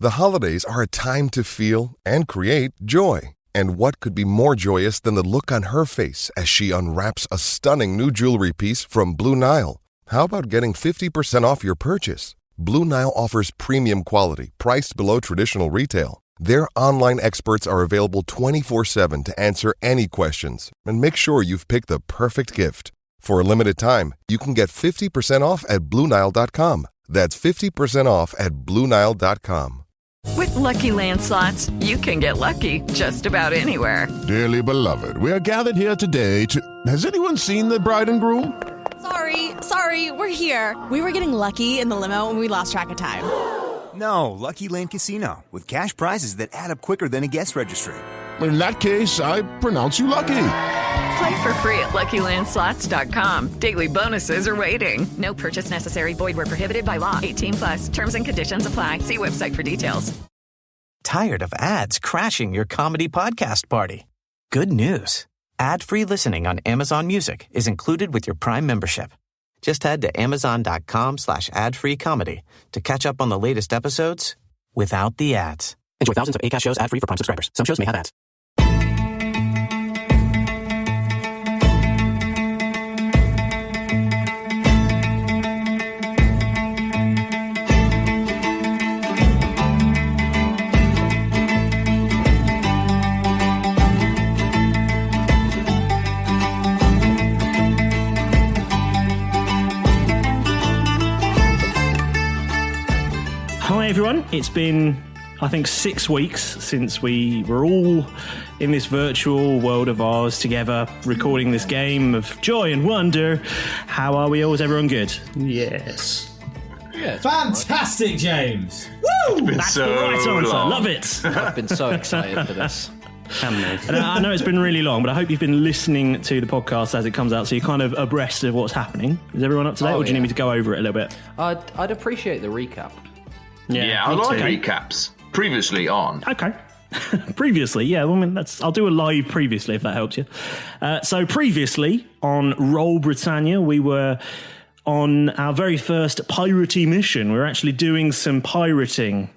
The holidays are a time to feel and create joy. And what could be more joyous than the look on her face as she unwraps a stunning new jewelry piece from Blue Nile? How about getting 50% off your purchase? Blue Nile offers premium quality, priced below traditional retail. Their online experts are available 24/7 to answer any questions and make sure you've picked the perfect gift. For a limited time, you can get 50% off at BlueNile.com. That's 50% off at BlueNile.com. With Lucky Land Slots, you can get lucky just about anywhere. Dearly beloved, we are gathered here today to... Has anyone seen the bride and groom? Sorry, we're here. We were getting lucky in the limo and we lost track of time. No, Lucky Land Casino, with cash prizes that add up quicker than a guest registry. In that case, I pronounce you lucky. Play for free at LuckyLandSlots.com. Daily bonuses are waiting. No purchase necessary. Void where prohibited by law. 18+. Terms and conditions apply. See website for details. Tired of ads crashing your comedy podcast party? Good news. Ad-free listening on Amazon Music is included with your Prime membership. Just head to amazon.com/ad-free comedy to catch up on the latest episodes without the ads. Enjoy thousands of Acast shows ad-free for Prime subscribers. Some shows may have ads. Hi everyone, it's been, I think, 6 weeks since we were all in this virtual world of ours together, recording this game of joy and wonder. How are we all? Is everyone good? Yes. Yeah. Fantastic, James! Woo! That's so the right answer. Long. Love it. I've been so excited for this. And I know it's been really long, but I hope you've been listening to the podcast as it comes out, so you're kind of abreast of what's happening. Is everyone up to date, or do you need me to go over it a little bit? I'd appreciate the recap. Yeah, I like recaps. Previously on. Okay. Previously, yeah. Well, I mean, I'll do a live previously if that helps you. So previously on Roll Britannia, we were on our very first piratey mission. We were actually doing some pirating.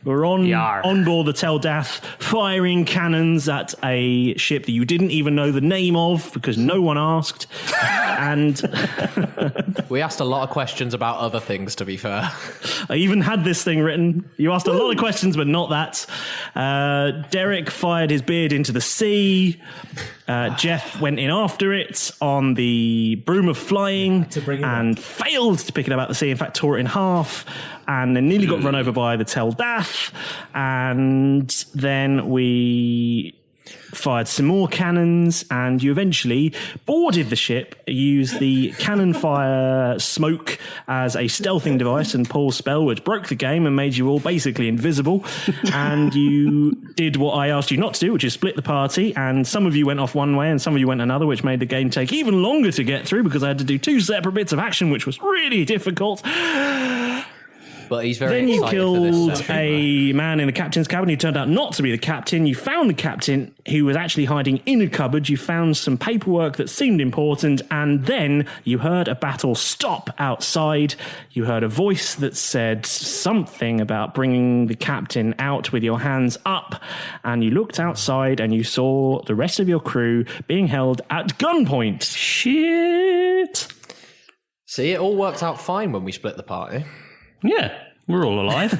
We're on board the Tel Dath, firing cannons at a ship that you didn't even know the name of because no one asked. And we asked a lot of questions about other things, to be fair. I even had this thing written. You asked a lot of questions, but not that. Derek fired his beard into the sea. Jeff went in after it on the broom of flying and failed to pick it up out the sea. In fact, tore it in half and then nearly got run over by the Tel Dath. And then we fired some more cannons, and you eventually boarded the ship, used the cannon fire smoke as a stealthing device and Paul's spell, which broke the game and made you all basically invisible. And you did what I asked you not to do, which is split the party, and some of you went off one way and some of you went another, which made the game take even longer to get through because I had to do 2 separate bits of action, which was really difficult. But he's very Then you excited killed for this session, a man in the captain's cabin who turned out not to be the captain. You found the captain who was actually hiding in a cupboard. You found some paperwork that seemed important, and then you heard a battle stop outside. You heard a voice that said something about bringing the captain out with your hands up, and you looked outside and you saw the rest of your crew being held at gunpoint. Shit. See, it all worked out fine when we split the party. Yeah, we're all alive.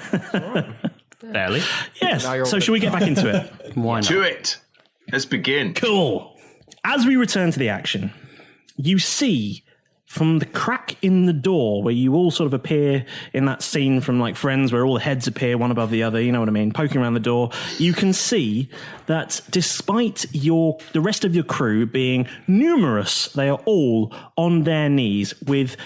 Barely. Yes. So should we get back into it? Why not? To it. Let's begin. Cool. As we return to the action, you see from the crack in the door where you all sort of appear in that scene from like Friends where all the heads appear one above the other, you know what I mean, poking around the door, you can see that despite the rest of your crew being numerous, they are all on their knees with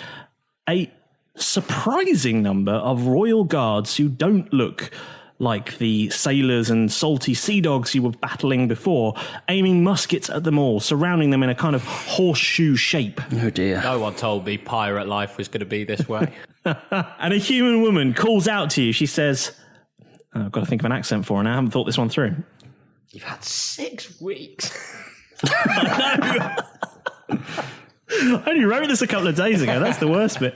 a surprising number of royal guards who don't look like the sailors and salty sea dogs you were battling before, aiming muskets at them all, surrounding them in a kind of horseshoe shape. Oh dear. No one told me pirate life was going to be this way. And a human woman calls out to you. She says, I've got to think of an accent for her now. I haven't thought this one through. You've had 6 weeks. I only wrote this a couple of days ago. That's the worst bit.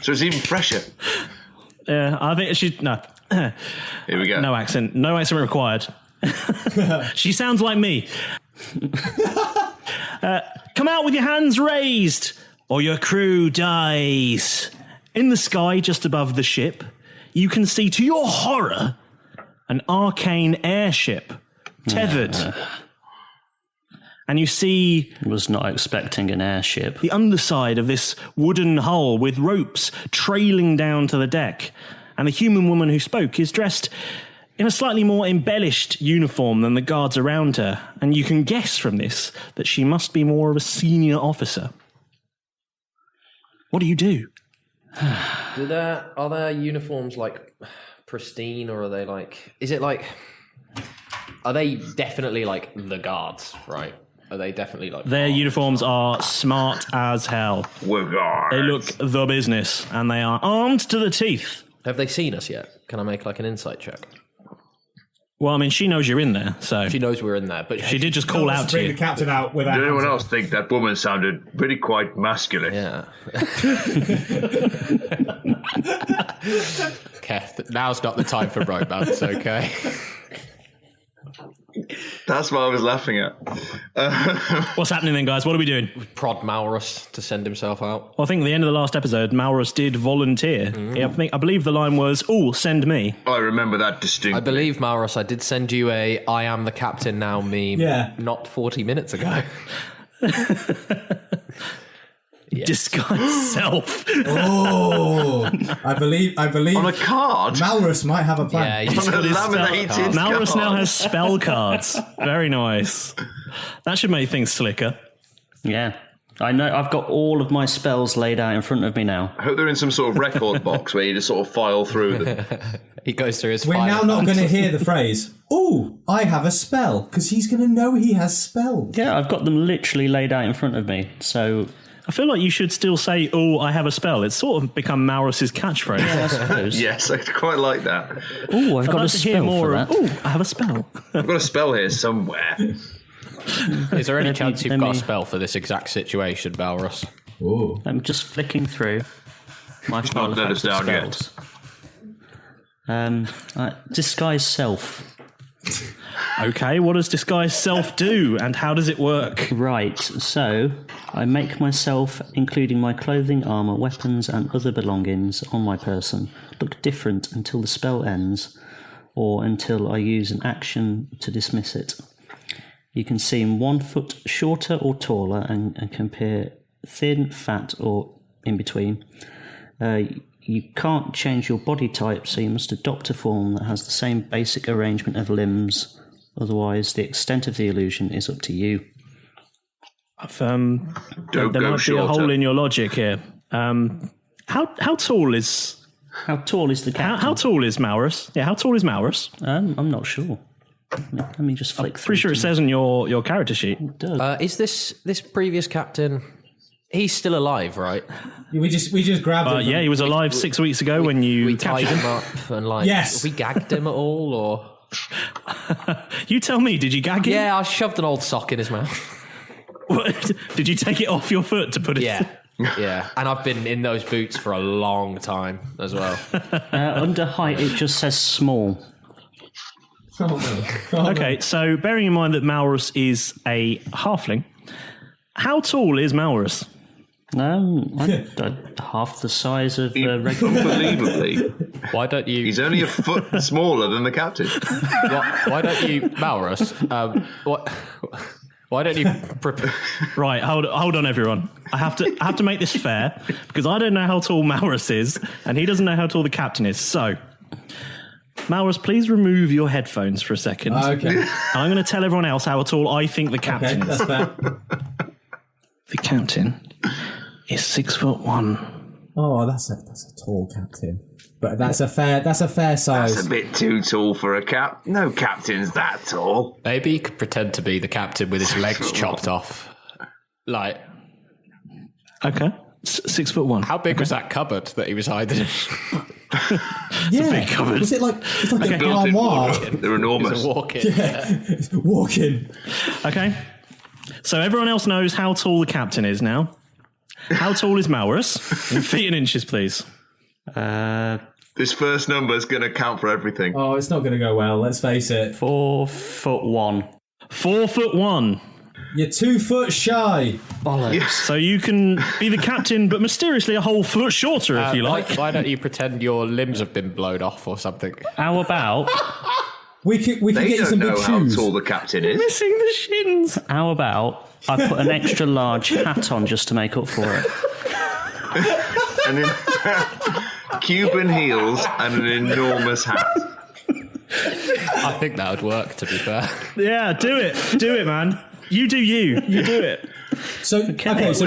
So it's even fresher. I think she's... No. Here we go. No accent. No accent required. She sounds like me. Come out with your hands raised, or your crew dies. In the sky just above the ship, you can see, to your horror, an arcane airship tethered. And you see... Was not expecting an airship. The underside of this wooden hull with ropes trailing down to the deck. And the human woman who spoke is dressed in a slightly more embellished uniform than the guards around her. And you can guess from this that she must be more of a senior officer. What do you do? Are their uniforms like pristine, or are they like? Is it like? Are they definitely like the guards? Right? Are they definitely like? Their uniforms are smart as hell. We're guards. They look the business, and they are armed to the teeth. Have they seen us yet? Can I make like an insight check? Well, I mean, she knows you're in there, so... She knows we're in there, but... She did just call out to you. Bring the captain out without... Did anyone else think that woman sounded really quite masculine? Yeah. Keth, now's not the time for romance, okay? That's what I was laughing at. What's happening then, guys? What are we doing? Prod Malrus to send himself out. Well, I think at the end of the last episode, Malrus did volunteer. I believe the line was, send me. I remember that distinctly. I believe, Malrus, I did send you a I am the captain now meme not 40 minutes ago. Yes. Disguise self. I believe on a card. Malrus might have a plan. Yeah, on a laminated card. Malrus now has spell cards. Very nice. That should make things slicker. Yeah. I know. I've got all of my spells laid out in front of me now. I hope they're in some sort of record box where you just sort of file through them. He goes through his We're file. now not going to hear the phrase, I have a spell, because he's going to know he has spells. Yeah, I've got them literally laid out in front of me. So I feel like you should still say, I have a spell. It's sort of become Malrus's catchphrase. Yeah, I suppose. Yes, I quite like that. I've got a spell for that. I have a spell. I've got a spell here somewhere. Is there any chance you've got a spell for this exact situation, Malrus? I'm just flicking through my file not let us down spells. Disguise self. Okay, what does disguise self do, and how does it work? Right, so I make myself, including my clothing, armour, weapons and other belongings on my person, look different until the spell ends, or until I use an action to dismiss it. You can seem 1 foot shorter or taller and compare thin, fat or in between. You can't change your body type, so you must adopt a form that has the same basic arrangement of limbs. Otherwise, the extent of the illusion is up to you. There might be a hole in your logic here. How tall is... How tall is the captain? How tall is Malrus? Yeah, how tall is Malrus? I'm not sure. Let me just flick through. Pretty sure it says on your character sheet. It does. Is this previous captain... He's still alive, right? We just grabbed him. Yeah, he was alive 6 weeks ago when you tied captured him up and yes. We gagged him at all, or you tell me? Did you gag him? Yeah, I shoved an old sock in his mouth. What? Did you take it off your foot to put it? Yeah. And I've been in those boots for a long time as well. Under height, it just says small. Okay, so bearing in mind that Malrus is a halfling, how tall is Malrus? Half the size of regular. Unbelievably. Why don't you... He's only a foot smaller than the captain. Why don't you... Malrus, why don't you... Right, hold on, everyone. I have to make this fair, because I don't know how tall Malrus is, and he doesn't know how tall the captain is. So, Malrus, please remove your headphones for a second. Okay. And I'm going to tell everyone else how tall I think the captain is. That's fair. The captain is 6'1". Oh, that's a tall captain, but that's a fair size. That's a bit too tall for a cap. No captain's that tall. Maybe he could pretend to be the captain with his legs chopped off. Okay, 6'1". How big was that cupboard that he was hiding in? It's a big cupboard. Was it like an armoire? They're enormous. Walk-in. Yeah, walk-in. Okay. So everyone else knows how tall the captain is now. How tall is Malrus? In feet and inches, please. The This first number is going to count for everything. Oh, it's not going to go well. Let's face it. 4'1". 4'1". You're 2 foot shy. Bollocks. Yeah. So you can be the captain, but mysteriously a whole foot shorter if you like. Why don't you pretend your limbs have been blown off or something? How about... We could get you some big shoes. They don't know how tall the captain is. Missing the shins. How about I put an extra large hat on just to make up for it? And then Cuban heels and an enormous hat. I think that would work, to be fair. Yeah, do it, man. You do you do it. So do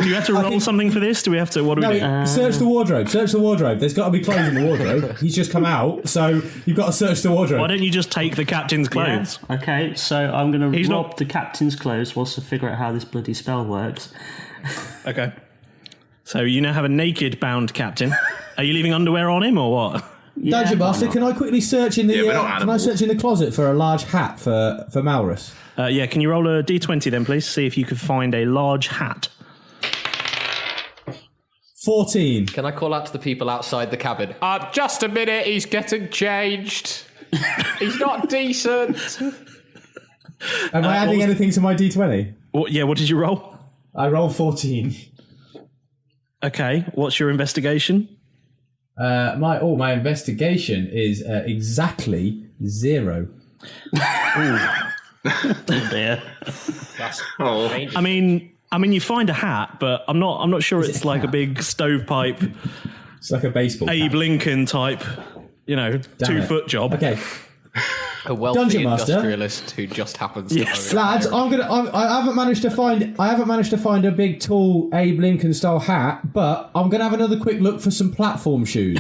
you have to roll something for this? Do we have to? What do we do? Search the wardrobe. There's got to be clothes in the wardrobe. He's just come out, so you've got to search the wardrobe. Why don't you just take the captain's clothes? Yeah. Okay, so I'm going to rob the captain's clothes whilst I figure out how this bloody spell works. Okay. So you now have a naked bound captain. Are you leaving underwear on him or what? Yeah, Dungeon Master, can I quickly search in the closet for a large hat for Malrus? Yeah, can you roll a d20 then, please? See if you can find a large hat. 14. Can I call out to the people outside the cabin? Just a minute, he's getting changed. He's not decent. Am I adding anything to my d20? What did you roll? I rolled 14. Okay, what's your investigation? My investigation is exactly 0. Dear. I mean, you find a hat, but I'm not sure it's like a big stovepipe. It's like a baseball. Abe hat. Lincoln type, 2-foot job. Okay. A wealthy Dungeon Master. industrialist who just happens to own Lads, I haven't managed to find a big tall Abe Lincoln style hat, but I'm gonna have another quick look for some platform shoes.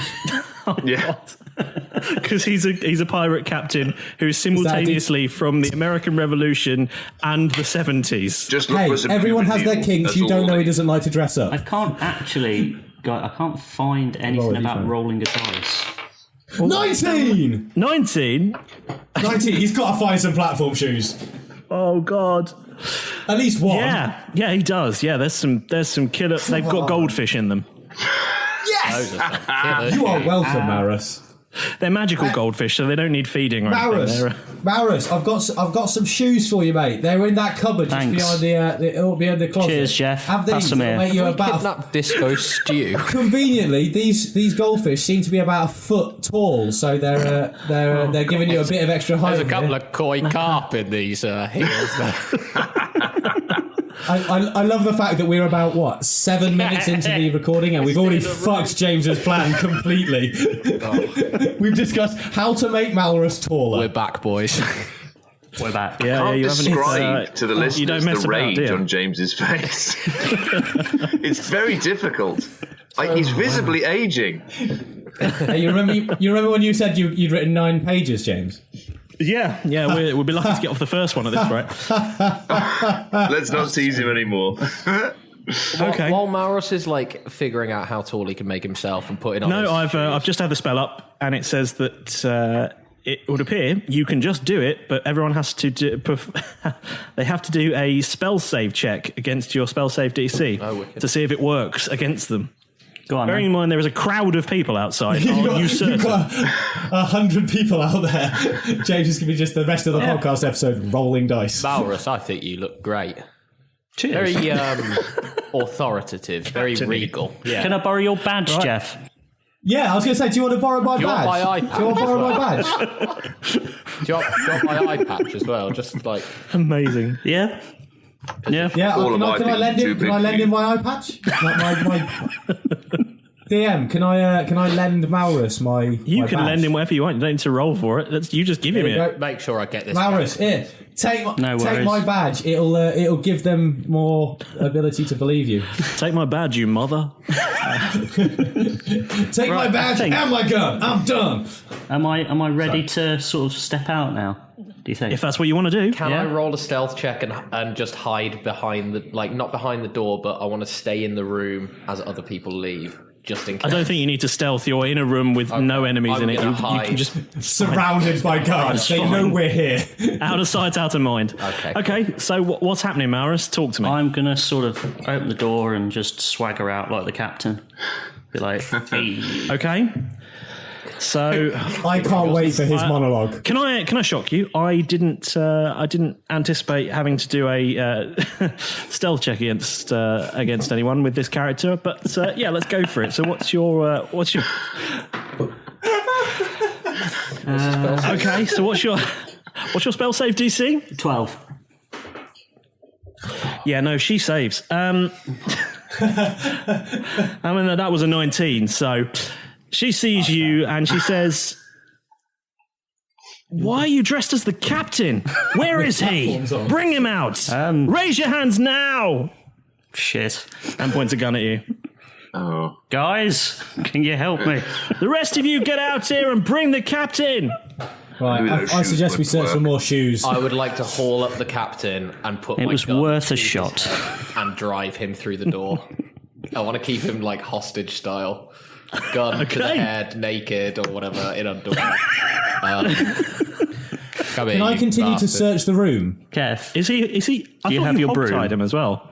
Because he's a pirate captain who's simultaneously from the American Revolution and the 70s. Just look for some everyone has their heels. kinks. That's You don't all know they- he doesn't like to dress up. I can't find anything about rolling a dice. 19! 19? 19. He's got to find some platform shoes. Oh God! At least one. Yeah, he does. Yeah, there's some killer. They've got goldfish in them. Yes! You are welcome, Malrus. They're magical goldfish, so they don't need feeding or anything. Malrus, I've got some shoes for you, mate. They're in that cupboard just behind the closet. Cheers, Jeff. Have these. Pass them here. Make you kidnap disco stew. Conveniently, these goldfish seem to be about a foot tall, so they're giving you a bit of extra height. There's a couple of koi carp in these heels there. I love the fact that we're about 7 minutes into the recording and we've already fucked James's plan completely. We've discussed how to make Malrus taller. We're back, boys. We're back. Can't you describe to the listeners you don't mess the rage about, on James's face. It's very difficult. He's visibly aging. Hey, you remember when you said you'd written 9 pages, James? Yeah, we'll be lucky to get off the first one at this rate. Let's not tease him anymore. Okay. While Malrus is figuring out how tall he can make himself and putting on. No, I've just had the spell up, and it says that it would appear you can just do it, but everyone has to they have to do a spell save check against your spell save DC to see if it works against them. Go on, Bearing in mind there is a crowd of people outside. You've got 100 people out there. James is going to be just the rest of the podcast episode rolling dice. Malrus, I think you look great. Cheers. Very authoritative, very regal. Yeah. Can I borrow your badge, Jeff? Yeah, I was going to say, do you want to borrow my Do you want badge? my eye patch Do you want to borrow as my well? badge? Do you want my eye patch as well? Just amazing. Yeah. Yeah, All can of I my lend things him? too Can I big lend for him you. my eye patch? My DM, can I lend Malrus my? You my can badge? lend him whatever you want. You don't need to roll for it. You just give him There you it. go. make sure I get this. Malrus, here, take worries. my badge. It'll give them more ability to believe you. Take my badge, you mother. Take my badge and my gun. I'm done. Am I ready to sort of step out now? Do you think? If that's what you want to do. Can I roll a stealth check and just hide behind not behind the door, but I want to stay in the room as other people leave, just in case. I don't think you need to stealth. You're in a room with no enemies in it. You can just surrounded by guards. They know we're here. Out of sight, out of mind. Okay. So what's happening, Malrus? Talk to me. I'm gonna sort of open the door and just swagger out like the captain. Be like, hey. Okay. So I can't wait for his monologue. Can I shock you? I didn't anticipate having to do a stealth check against anyone with this character, but yeah, let's go for it. So what's your okay? So what's your spell save DC? 12. Yeah, no, she saves. I mean, that was a 19. So she sees you and she says, "Why are you dressed as the captain? Where is he? Bring him out! Raise your hands now!" Shit. And points a gun at you. Oh. Guys, can you help me? The rest of you get out here and bring the captain! Right, I suggest we search for more shoes. I would like to haul up the captain and put my gun worth a through shot. his head and drive him through the door. I want to keep him like hostage style. Gun to the head, naked or whatever, in underwear. Can I continue to search the room? Keth, is he? Do you have your broom? Tied him as well.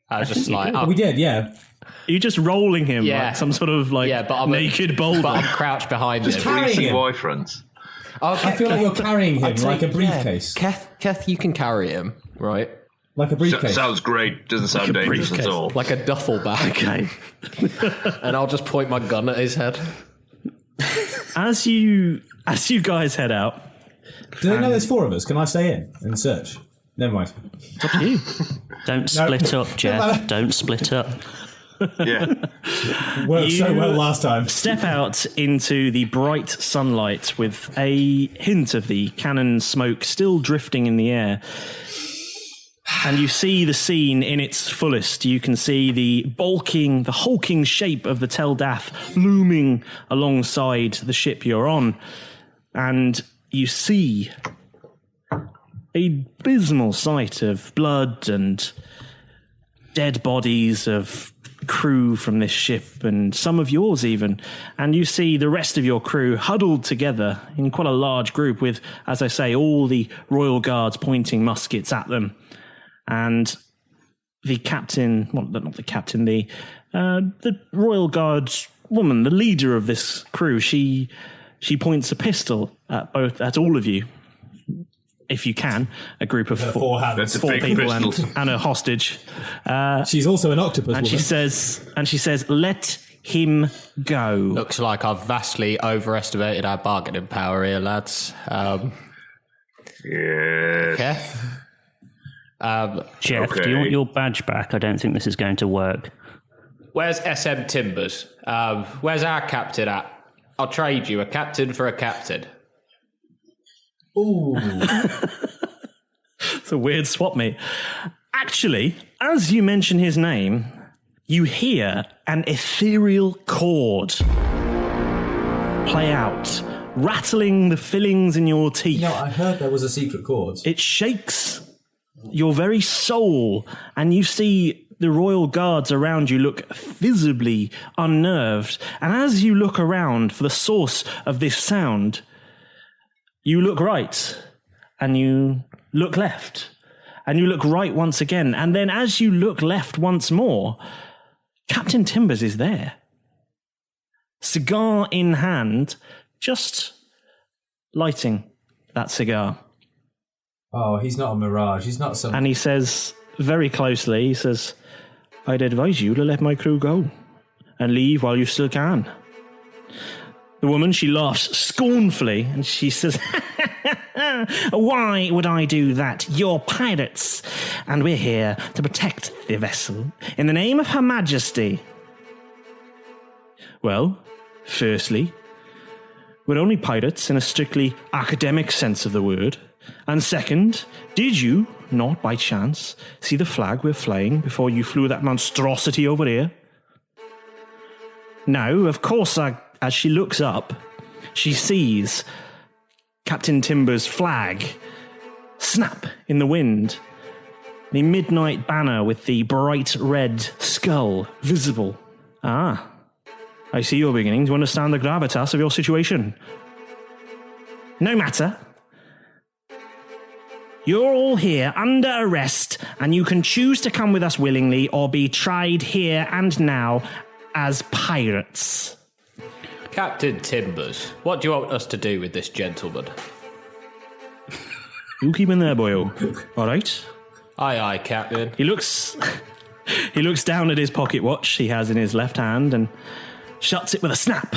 I was just like, we did, yeah. Are you just rolling him like some sort of like naked boulder? But I'm crouched behind him. Just carrying him. Boyfriends. I feel like you're carrying him like a briefcase. Keth, you can carry him, right? Like a briefcase. Sounds great. Doesn't sound dangerous at all. Like a duffel bag. Okay. And I'll just point my gun at his head. As you guys head out. Do they know there's 4 of us? Can I stay in and search? Never mind. It's up to you. Don't split up, Jeff. Don't split up. Yeah. Worked so well last time. Step out into the bright sunlight with a hint of the cannon smoke still drifting in the air. And you see the scene in its fullest. You can see the hulking shape of the Tel Dath looming alongside the ship you're on. And you see a abysmal sight of blood and dead bodies of crew from this ship, and some of yours even. And you see the rest of your crew huddled together in quite a large group with, as I say, all the royal guards pointing muskets at them. And the captain, well, not the captain, the royal guards woman, the leader of this crew, she points a pistol at all of you. If you can, a group of four people and a hostage. She's also an octopus and woman. She says, "Let him go." Looks like I've vastly overestimated our bargaining power here, lads. Yes. Jeff, do you want your badge back? I don't think this is going to work. Where's SM Timbers? Where's our captain at? I'll trade you a captain for a captain. Ooh. It's a weird swap meet. Actually, as you mention his name, you hear an ethereal chord play out, rattling the fillings in your teeth. I heard there was a secret chord. It shakes your very soul, and you see the royal guards around you look visibly unnerved. And as you look around for the source of this sound, you look right, and you look left, and you look right once again. And then as you look left once more, Captain Timbers is there. Cigar in hand, just lighting that cigar. Oh, he's not a mirage. He's not some... And he says, very closely, he says, "I'd advise you to let my crew go and leave while you still can." The woman, she laughs scornfully, and she says, "Why would I do that? You're pirates, and we're here to protect the vessel in the name of Her Majesty." Well, firstly, we're only pirates in a strictly academic sense of the word. And second, did you not by chance see the flag we're flying before you flew that monstrosity over here? Now, of course, as she looks up, she sees Captain Timbers' flag snap in the wind. The midnight banner with the bright red skull visible. Ah, I see you're beginning to understand the gravitas of your situation. No matter. You're all here under arrest, and you can choose to come with us willingly or be tried here and now as pirates. Captain Timbers, what do you want us to do with this gentleman? You keep him there, boyo. All right. Aye, aye, Captain. He looks down at his pocket watch he has in his left hand and shuts it with a snap.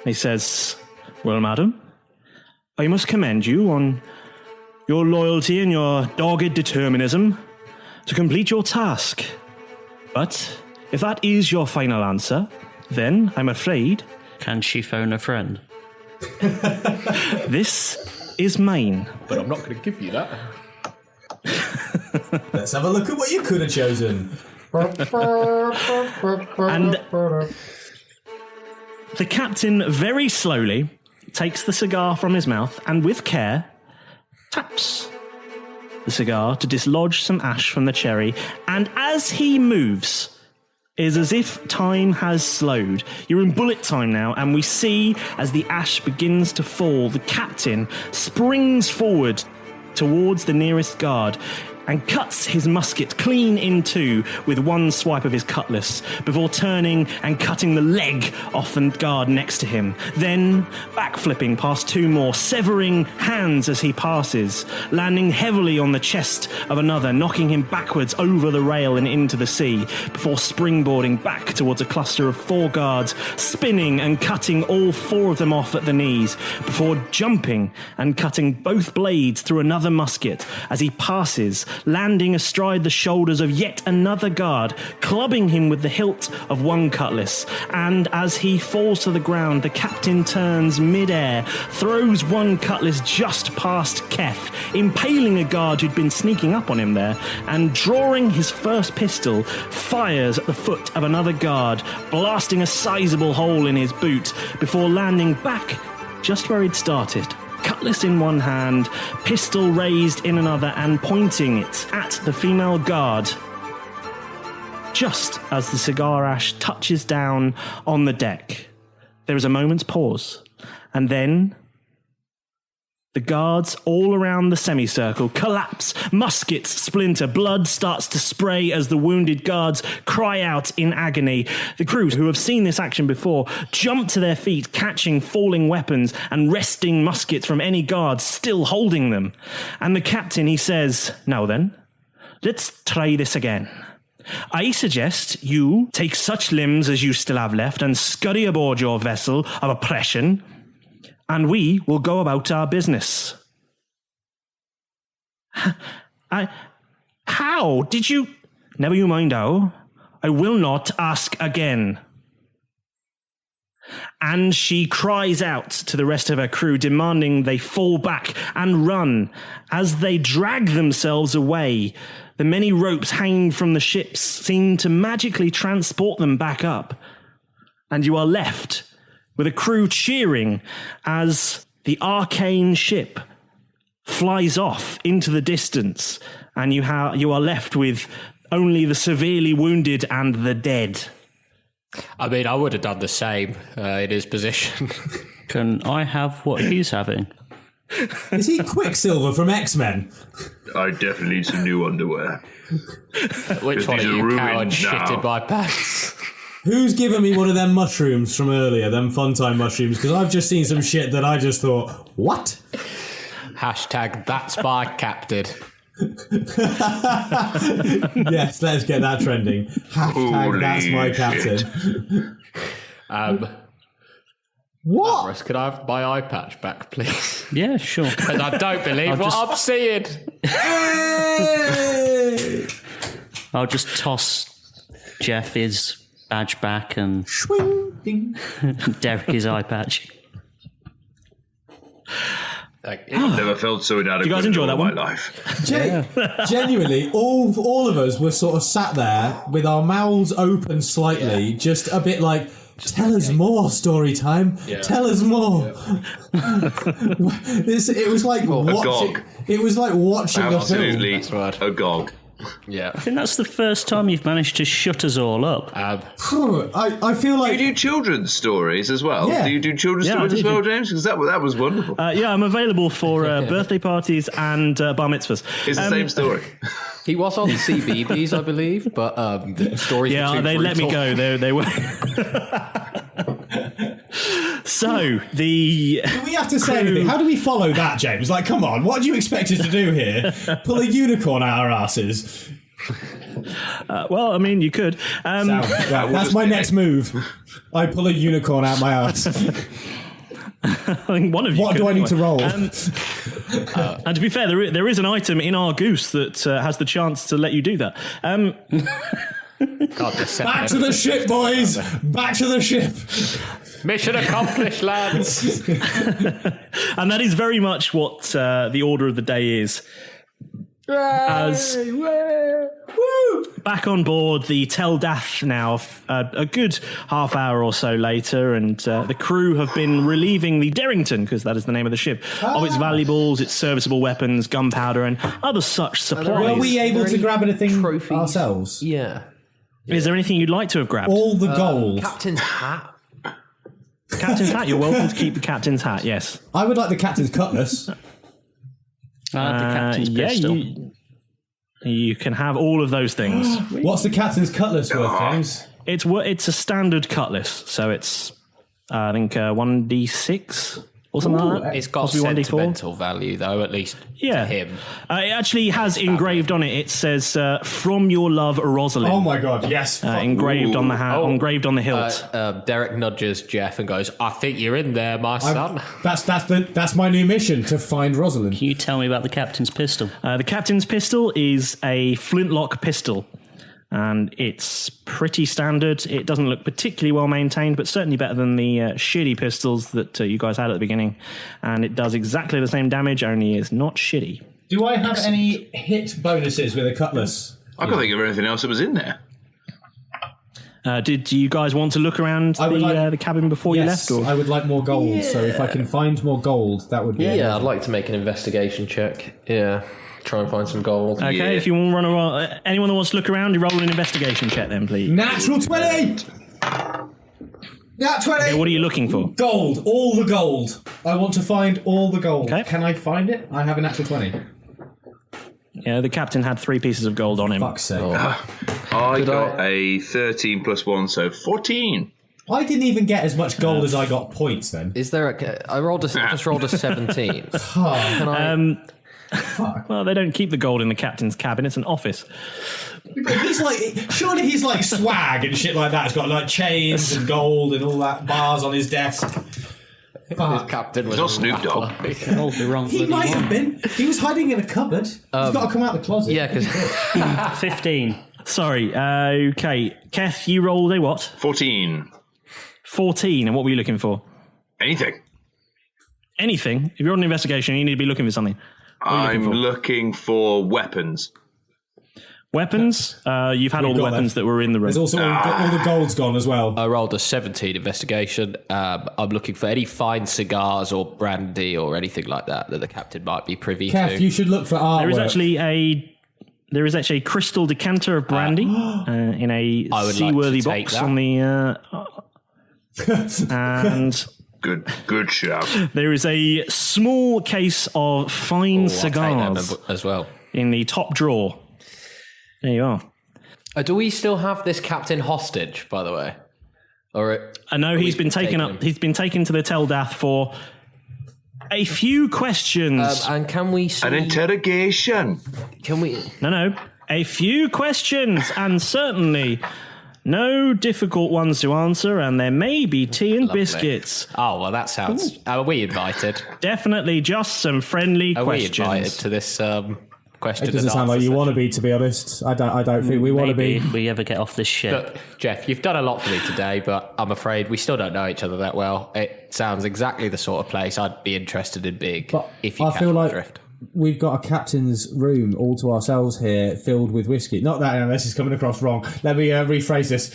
He says, "Well, madam, I must commend you on your loyalty and your dogged determinism to complete your task. But if that is your final answer, then I'm afraid..." Can she phone a friend? "This is mine." But I'm not going to give you that. Let's have a look at what you could have chosen. And the captain very slowly takes the cigar from his mouth and with care taps the cigar to dislodge some ash from the cherry, and as he moves, is as if time has slowed. You're in bullet time now, and we see as the ash begins to fall, the captain springs forward towards the nearest guard and cuts his musket clean in two with one swipe of his cutlass before turning and cutting the leg off the guard next to him, then backflipping past two more, severing hands as he passes, landing heavily on the chest of another, knocking him backwards over the rail and into the sea, before springboarding back towards a cluster of four guards, spinning and cutting all four of them off at the knees, before jumping and cutting both blades through another musket as he passes, landing astride the shoulders of yet another guard, clubbing him with the hilt of one cutlass. And as he falls to the ground, the captain turns mid-air, throws one cutlass just past Keth, impaling a guard who'd been sneaking up on him there, and drawing his first pistol, fires at the foot of another guard, blasting a sizable hole in his boot, before landing back just where he'd started, cutlass in one hand, pistol raised in another, and pointing it at the female guard. Just as the cigar ash touches down on the deck, there is a moment's pause, and then the guards all around the semicircle collapse, muskets splinter, blood starts to spray as the wounded guards cry out in agony. The crew, who have seen this action before, jump to their feet, catching falling weapons and wresting muskets from any guards still holding them. And the captain, he says, "Now then, let's try this again. I suggest you take such limbs as you still have left and scurry aboard your vessel of oppression, and we will go about our business." How did you... Never you mind how. I will not ask again. And she cries out to the rest of her crew, demanding they fall back and run. As they drag themselves away, the many ropes hanging from the ships seem to magically transport them back up. And you are left with a crew cheering as the arcane ship flies off into the distance, and you are left with only the severely wounded and the dead. I mean, I would have done the same in his position. Can I have what he's having? Is he Quicksilver from X-Men? I definitely need some new underwear. Which one are you, coward, shitted my pants? Who's given me one of them mushrooms from earlier, them Funtime mushrooms? Because I've just seen some shit that I just thought, what? Hashtag that's my captain. Yes, let's get that trending. Hashtag Holy that's my captain. What? Malrus, could I have my eye patch back, please? Yeah, sure. Because I don't believe what I'm seeing. I'll just toss Jeff his badge back and Derek his eye patch. I've never felt so inadequate you guys enjoy in that all one? my life. Genuinely, all of us were sort of sat there with our mouths open slightly, just a bit like, tell us more, story time. Yeah. Tell us more. Yeah. It was like watching. It was like watching Absolutely a film. agog. Yeah, I think that's the first time you've managed to shut us all up. I feel like do you do children's stories as well? Yeah. Do you do children's stories as well, James? Because that was wonderful. Yeah, I'm available for birthday parties and bar mitzvahs. It's the same story. He was on the CBBS, I believe, but the stories. Yeah, they let me go. They were. So the do we have to say anything? How do we follow that, James? Like, come on, what do you expect us to do here? Pull a unicorn out our asses? Well, I mean, you could. That's my next move. I pull a unicorn out my ass. I think one of you. What do I need to roll? And to be fair, there is an item in our goose that has the chance to let you do that. Back to the ship, boys! Back to the ship! Mission accomplished, lads! And that is very much what the order of the day is. As back on board the Tel Dath now, a good half hour or so later, and the crew have been relieving the Derrington, because that is the name of the ship, of its valuables, its serviceable weapons, gunpowder, and other such supplies. Were we able to grab anything ourselves? Yeah. Is there anything you'd like to have grabbed? All the gold. Captain's hat. Captain's hat. You're welcome to keep the captain's hat. Yes. I would like the captain's cutlass. The captain's pistol. You can have all of those things. What's the captain's cutlass worth, James? It's a standard cutlass, so it's I think 1d6 or something like that. It's got sentimental value, though, at least to him. It actually has engraved on it. It says "From your love, Rosalind." Oh my god! Yes, engraved on the hat, engraved on the hilt. Derek nudges Jeff and goes, "I think you're in there, my son." That's my new mission, to find Rosalind. Can you tell me about the captain's pistol? The captain's pistol is a flintlock pistol. And it's pretty standard. It doesn't look particularly well maintained, but certainly better than the shitty pistols that you guys had at the beginning. And it does exactly the same damage, only it's not shitty. Do I have any hit bonuses with a cutlass? I can't think of anything else that was in there. Did you guys want to look around the cabin before you left? Or? I would like more gold. So if I can find more gold, that would be... Yeah, I'd like to make an investigation check. Yeah. Try and find some gold. Okay, if you want to run around, anyone that wants to look around, you roll an investigation check then, please. Natural 20! Nat 20! Okay, what are you looking for? Gold. All the gold. I want to find all the gold. Okay. Can I find it? I have a natural 20. Yeah, the captain had 3 pieces of gold on him. Fuck's sake. I got a 13 plus 1, so 14. I didn't even get as much gold as I got points then. Is there I just rolled a 17. Can I... Well, they don't keep the gold in the captain's cabin. It's an office. He's like, surely he's like swag and shit like that. He's got like chains and gold and all that, bars on his desk. His captain was not Snoop Dogg. He might have been. He was hiding in a cupboard. He's got to come out the closet. Yeah, because 15. Sorry. Okay, Keth, you rolled a what? 14. 14. And what were you looking for? Anything. Anything? If you're on an investigation, you need to be looking for something. I'm looking for weapons. Weapons? You've had all the weapons that were in the room. There's also all the gold's gone as well. I rolled a 17 investigation. I'm looking for any fine cigars or brandy or anything like that the captain might be privy to. Kev, you should look for artwork. There is actually a crystal decanter of brandy in a seaworthy box on the... and... Good shout. There is a small case of fine cigars as well in the top drawer. There you are. Do we still have this captain hostage, by the way? Or no, he's been taken up. He's been taken to the Tel Dath for a few questions. And can we see... An interrogation? Can we... No. A few questions, and certainly... no difficult ones to answer, and there may be tea and biscuits. Oh, well, that sounds... Are we invited? Definitely just some friendly questions. Are we invited to this question? It doesn't sound like you want to be, to be honest. I don't think we want to be. Maybe we ever get off this ship. Look, Jeff, you've done a lot for me today, but I'm afraid we still don't know each other that well. It sounds exactly the sort of place I'd be interested in being if you feel like drift. We've got a captain's room all to ourselves here, filled with whiskey. Not that, this is coming across wrong. Let me rephrase this.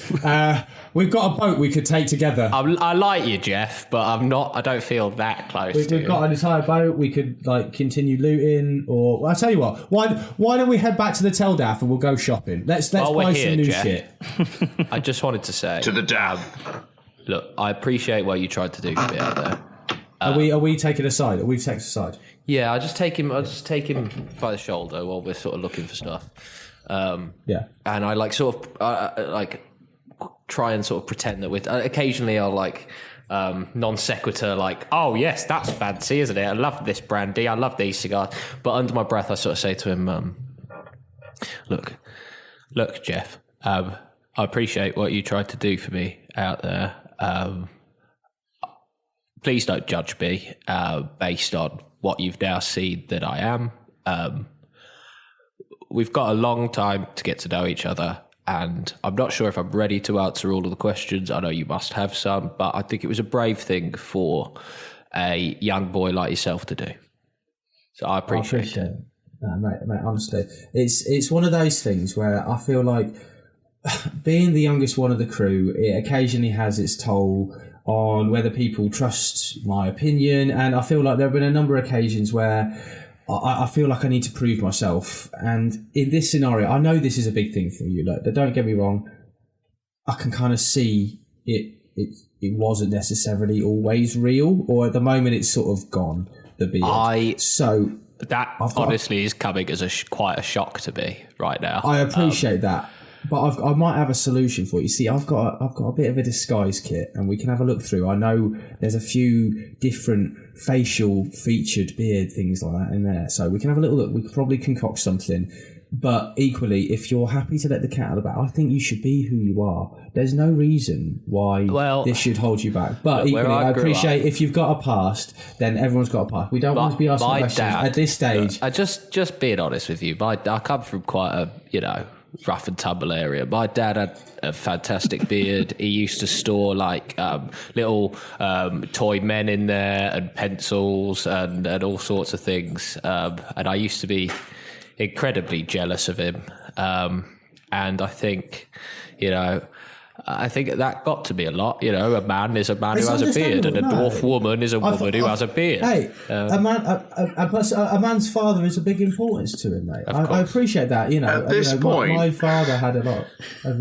We've got a boat we could take together. I like you, Jeff, but I don't feel that close. We've got an entire boat. We could continue looting, or I'll tell you what. Why don't we head back to the Tel Dath and we'll go shopping? Let's buy some new shit. I just wanted to say to the dab. Look, I appreciate what you tried to do for me out there. Are we taking a side? Are we taking a side? Yeah, I'll just take him by the shoulder while we're sort of looking for stuff. Yeah, and I try and sort of pretend that occasionally I'll non sequitur, like, "Oh yes, that's fancy, isn't it? I love this brandy. I love these cigars." But under my breath, I sort of say to him, "Look, Jeff. I appreciate what you tried to do for me out there. Please don't judge me based on what you've now seen that I am. We've got a long time to get to know each other, and I'm not sure if I'm ready to answer all of the questions. I know you must have some, but I think it was a brave thing for a young boy like yourself to do. So I appreciate it. Mate, honestly, it's one of those things where I feel like being the youngest one of the crew, it occasionally has its toll on whether people trust my opinion, and I feel like there have been a number of occasions where I feel like I need to prove myself. And in this scenario, I know this is a big thing for you. Like, don't get me wrong, I can kind of see it wasn't necessarily always real, or at the moment it's sort of gone, the beard. That honestly is coming as quite a shock to me right now. I appreciate that, but I might have a solution for you. See, I've got a bit of a disguise kit, and we can have a look through. I know there's a few different facial featured beard things like that in there, so we can have a little look. We could probably concoct something. But equally, if you're happy to let the cat out of the bag, I think you should be who you are. There's no reason why this should hold you back. But equally, I appreciate if you've got a past, then everyone's got a past. We don't want to be asking questions at this stage. I just being honest with you, I come from quite a rough and tumble area. My dad had a fantastic beard. He used to store like little toy men in there and pencils and all sorts of things. And I used to be incredibly jealous of him, and I think that got to be a lot. A man is a man who has a beard, and a dwarf woman is a woman who has a beard. Hey, a man's father is a big importance to him, mate. I appreciate that. At this point, my father had a lot.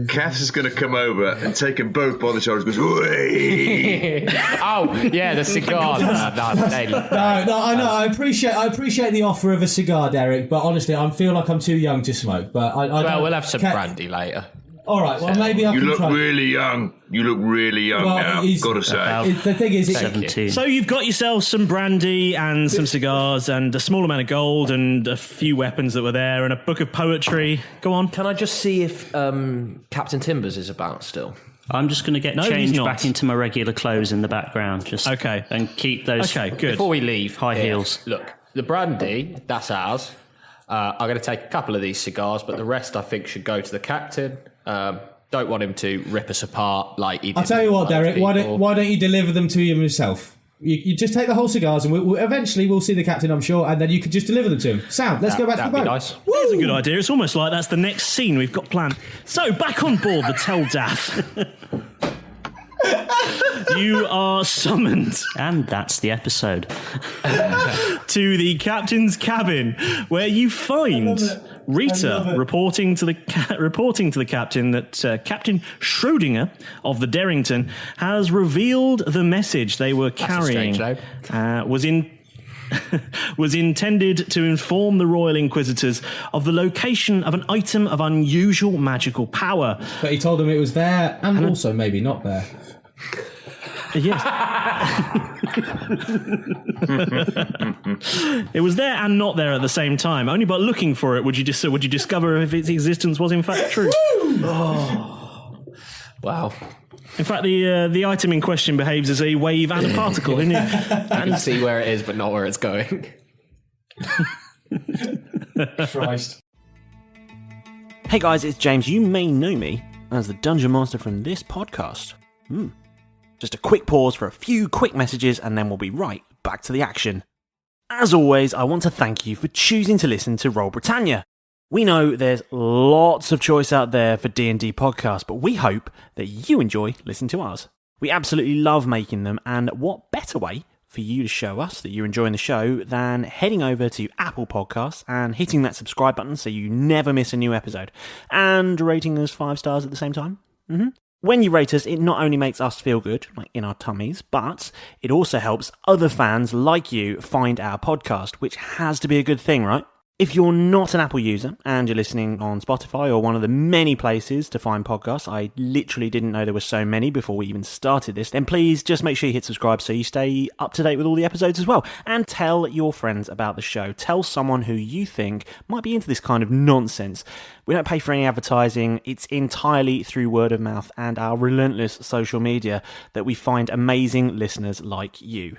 Keth is going to come over and take them both by the shoulders. Goes, "Whee!" Oh yeah, the cigar. No, I know. I appreciate the offer of a cigar, Derek. But honestly, I feel like I'm too young to smoke. But we'll have some brandy later. All right, well, maybe I can look try. really young. You look really young now, got to say. The thing is... 17. So you've got yourself some brandy and some cigars and a small amount of gold and a few weapons that were there and a book of poetry. Go on. Can I just see if Captain Timbers is about still? I'm just going to get changed back into my regular clothes in the background. Just okay. And keep those... Okay, good. Before we leave... High heels. Look, the brandy, that's ours. I'm going to take a couple of these cigars, but the rest I think should go to the captain. Don't want him to rip us apart like he did. I'll tell you what, Derek. Why don't you deliver them to him yourself? You just take the whole cigars, and eventually we'll see the captain, I'm sure, and then you can just deliver them to him. Sound? Let's go back to the boat. Nice. That's a good idea. It's almost like that's the next scene we've got planned. So back on board the Tel Dath. You are summoned. And that's the episode. To the captain's cabin, where you find Rita reporting to the captain that Captain Schrodinger of the Derrington has revealed the message they were carrying was intended to inform the Royal Inquisitors of the location of an item of unusual magical power. But he told them it was there and also maybe not there. Yes. It was there and not there at the same time. Only by looking for it would you discover if its existence was in fact true. Oh. Wow. In fact, the item in question behaves as a wave and a particle, isn't it? You can see where it is, but not where it's going. Christ. Hey guys, it's James. You may know me as the Dungeon Master from this podcast. Just a quick pause for a few quick messages and then we'll be right back to the action. As always, I want to thank you for choosing to listen to Roll Britannia. We know there's lots of choice out there for D&D podcasts, but we hope that you enjoy listening to ours. We absolutely love making them, and what better way for you to show us that you're enjoying the show than heading over to Apple Podcasts and hitting that subscribe button so you never miss a new episode, and rating us 5 stars at the same time. When you rate us, it not only makes us feel good, like in our tummies, but it also helps other fans like you find our podcast, which has to be a good thing, right? If you're not an Apple user and you're listening on Spotify or one of the many places to find podcasts, I literally didn't know there were so many before we even started this, then please just make sure you hit subscribe so you stay up to date with all the episodes as well. And tell your friends about the show. Tell someone who you think might be into this kind of nonsense. We don't pay for any advertising. It's entirely through word of mouth and our relentless social media that we find amazing listeners like you.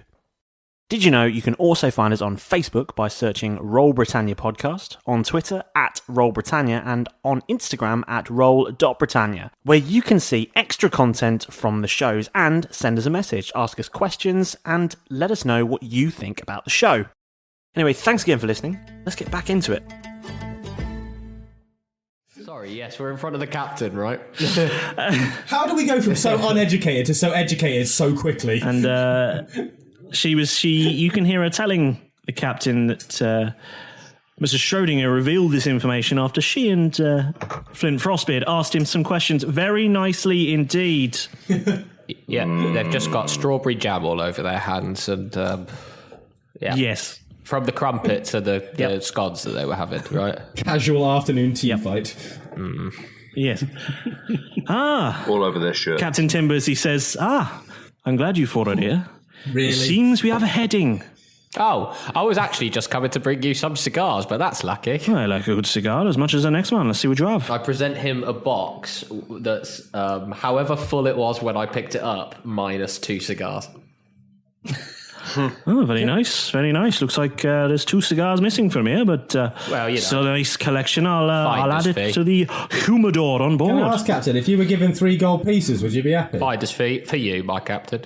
Did you know you can also find us on Facebook by searching Roll Britannia Podcast, on Twitter at Roll Britannia, and on Instagram at roll.britannia, where you can see extra content from the shows and send us a message, ask us questions, and let us know what you think about the show. Anyway, thanks again for listening. Let's get back into it. Sorry, yes, we're in front of the captain, right? How do we go from so uneducated to so educated so quickly? And you can hear her telling the captain that Mr. Schrodinger revealed this information after she and Flint Frostbeard asked him some questions very nicely indeed. Yeah, they've just got strawberry jam all over their hands and, yeah. Yes. From the crumpet to the scones that they were having, right? Casual afternoon tea fight. Mm. Yes. All over their shirt. Captain Timbers, he says, I'm glad you thought it here. Really? It seems we have a heading. Oh, I was actually just coming to bring you some cigars, but that's lucky. Well, I like a good cigar as much as the next one. Let's see what you have. I present him a box that's however full it was when I picked it up, minus 2 cigars. Oh, very nice, very nice. Looks like there's 2 cigars missing from here, but well, you know, still a nice collection. I'll add it to the humidor on board. Can I ask, Captain, if you were given 3 gold pieces, would you be happy? Finder's fee for you, my captain.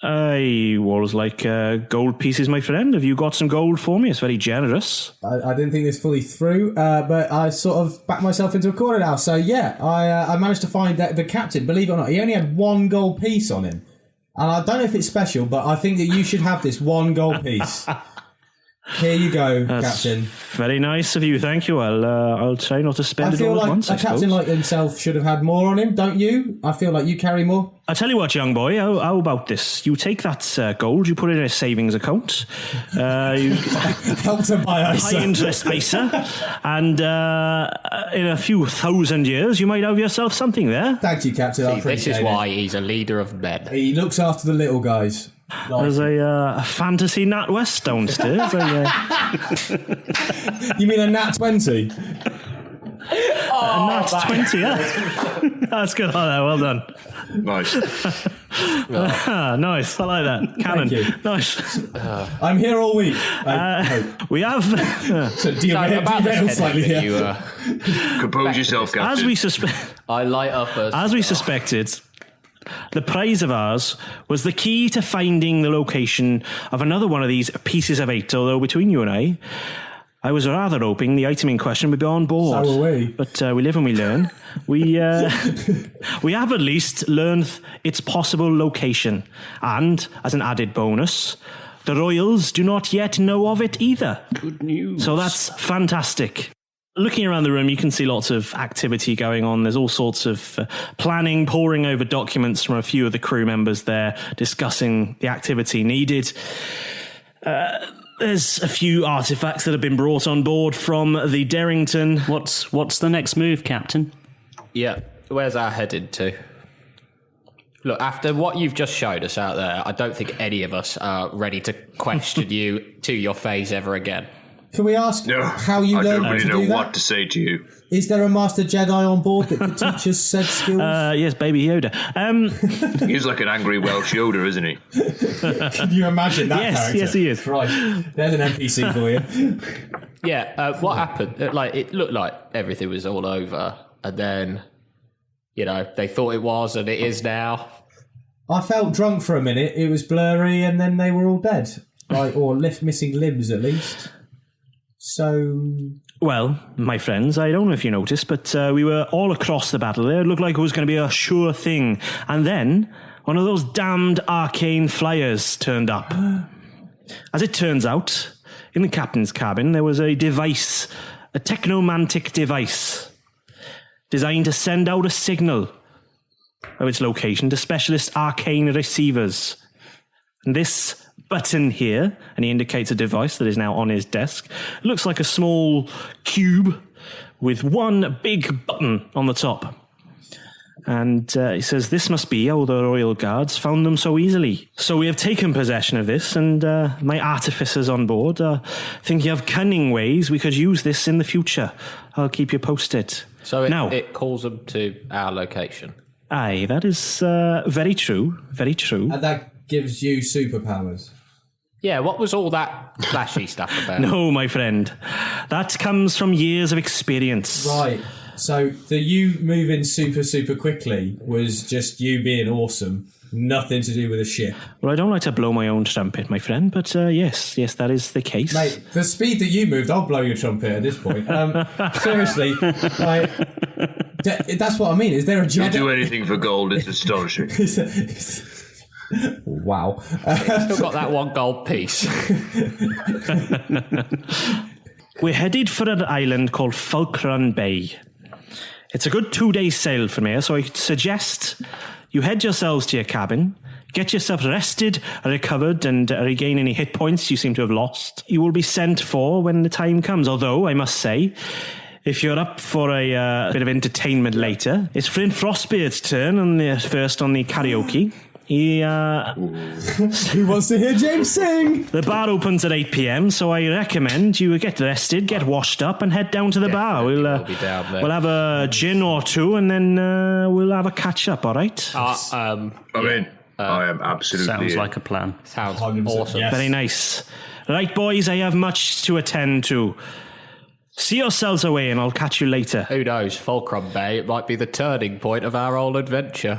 I always like gold pieces, my friend. Have you got some gold for me? It's very generous. I didn't think this fully through, but I sort of backed myself into a corner now. So yeah, I managed to find that the captain, believe it or not, he only had 1 gold piece on him. And I don't know if it's special, but I think that you should have this 1 gold piece. Here you go, That's Captain. Very nice of you, thank you. I'll try not to spend it all at once. I feel like a captain like himself should have had more on him, don't you? I feel like you carry more. I tell you what, young boy, how about this? You take that gold, you put it in a savings account. You help to buy ISA. High interest ISA. And in a few thousand years, you might have yourself something there. Thank you, Captain. This is why he's a leader of men. He looks after the little guys. There's a fantasy NatWest downstairs. You mean a Nat 20? A Nat 20, yeah. That's good. Oh, well done. Nice. Nice. I like that. Cannon. Thank you. Nice. I'm here all week. We have... So derail slightly here. Compose yourself, Captain. I light up as we suspected... The prize of ours was the key to finding the location of another one of these pieces of 8, although between you and I was rather hoping the item in question would be on board. So are we. But we live and we learn. We have at least learned its possible location. And, as an added bonus, the Royals do not yet know of it either. Good news. So that's fantastic. Looking around the room, you can see lots of activity going on. There's all sorts of planning, poring over documents from a few of the crew members there, discussing the activity needed. There's a few artifacts that have been brought on board from the Derrington. What's the next move, Captain? Yeah, where's our headed to? Look, after what you've just showed us out there, I don't think any of us are ready to question you to your face ever again. Can we ask how you learned to do that? I don't really know what to say to you. Is there a Master Jedi on board that could teach us said skills? Yes, Baby Yoda. He's like an angry Welsh Yoda, isn't he? Can you imagine that character? Yes, he is. Right, there's an NPC for you. Yeah, what happened? It looked like everything was all over, and then, they thought it was, and it is now. I felt drunk for a minute. It was blurry, and then they were all dead. Or missing limbs, at least. So... Well, my friends, I don't know if you noticed, but we were all across the battle there. It looked like it was going to be a sure thing. And then one of those damned arcane flyers turned up. As it turns out, in the captain's cabin, there was a device, a technomantic device, designed to send out a signal of its location to specialist arcane receivers. And this button here, and he indicates a device that is now on his desk. It looks like a small cube with one big button on the top. And he says, this must be how the royal guards found them so easily. So we have taken possession of this, and my artificers on board are thinking of cunning ways we could use this in the future. I'll keep you posted. So it calls them to our location. Aye, that is very true, very true. And that gives you superpowers. Yeah, what was all that flashy stuff about? No, my friend. That comes from years of experience. Right. So the you moving super quickly was just you being awesome. Nothing to do with a ship. Well, I don't like to blow my own trumpet, my friend, but yes, that is the case. Mate, the speed that you moved, I'll blow your trumpet at this point. Seriously, like, that's what I mean. Is there a job? You do anything for gold, it's astonishing. Wow. Still got that one gold piece. We're headed for an island called Falkland Bay. It's a good 2-day sail from here, so I suggest you head yourselves to your cabin, get yourself rested, recovered, and regain any hit points you seem to have lost. You will be sent for when the time comes, although I must say, if you're up for a bit of entertainment later, it's Flint Frostbeard's turn on the karaoke. He wants to hear James sing. The bar opens at 8 p.m, so I recommend you get rested, get washed up, and head down to the bar. We'll be down there. We'll have a gin or two, and then we'll have a catch up. All right? I'm in. I am absolutely Sounds in. like a plan. Sounds 100%, awesome. yes. Very nice. Right, boys, I have much to attend to. See yourselves away, and I'll catch you later. Who knows? Fulcrum Bay, it might be the turning point of our whole adventure.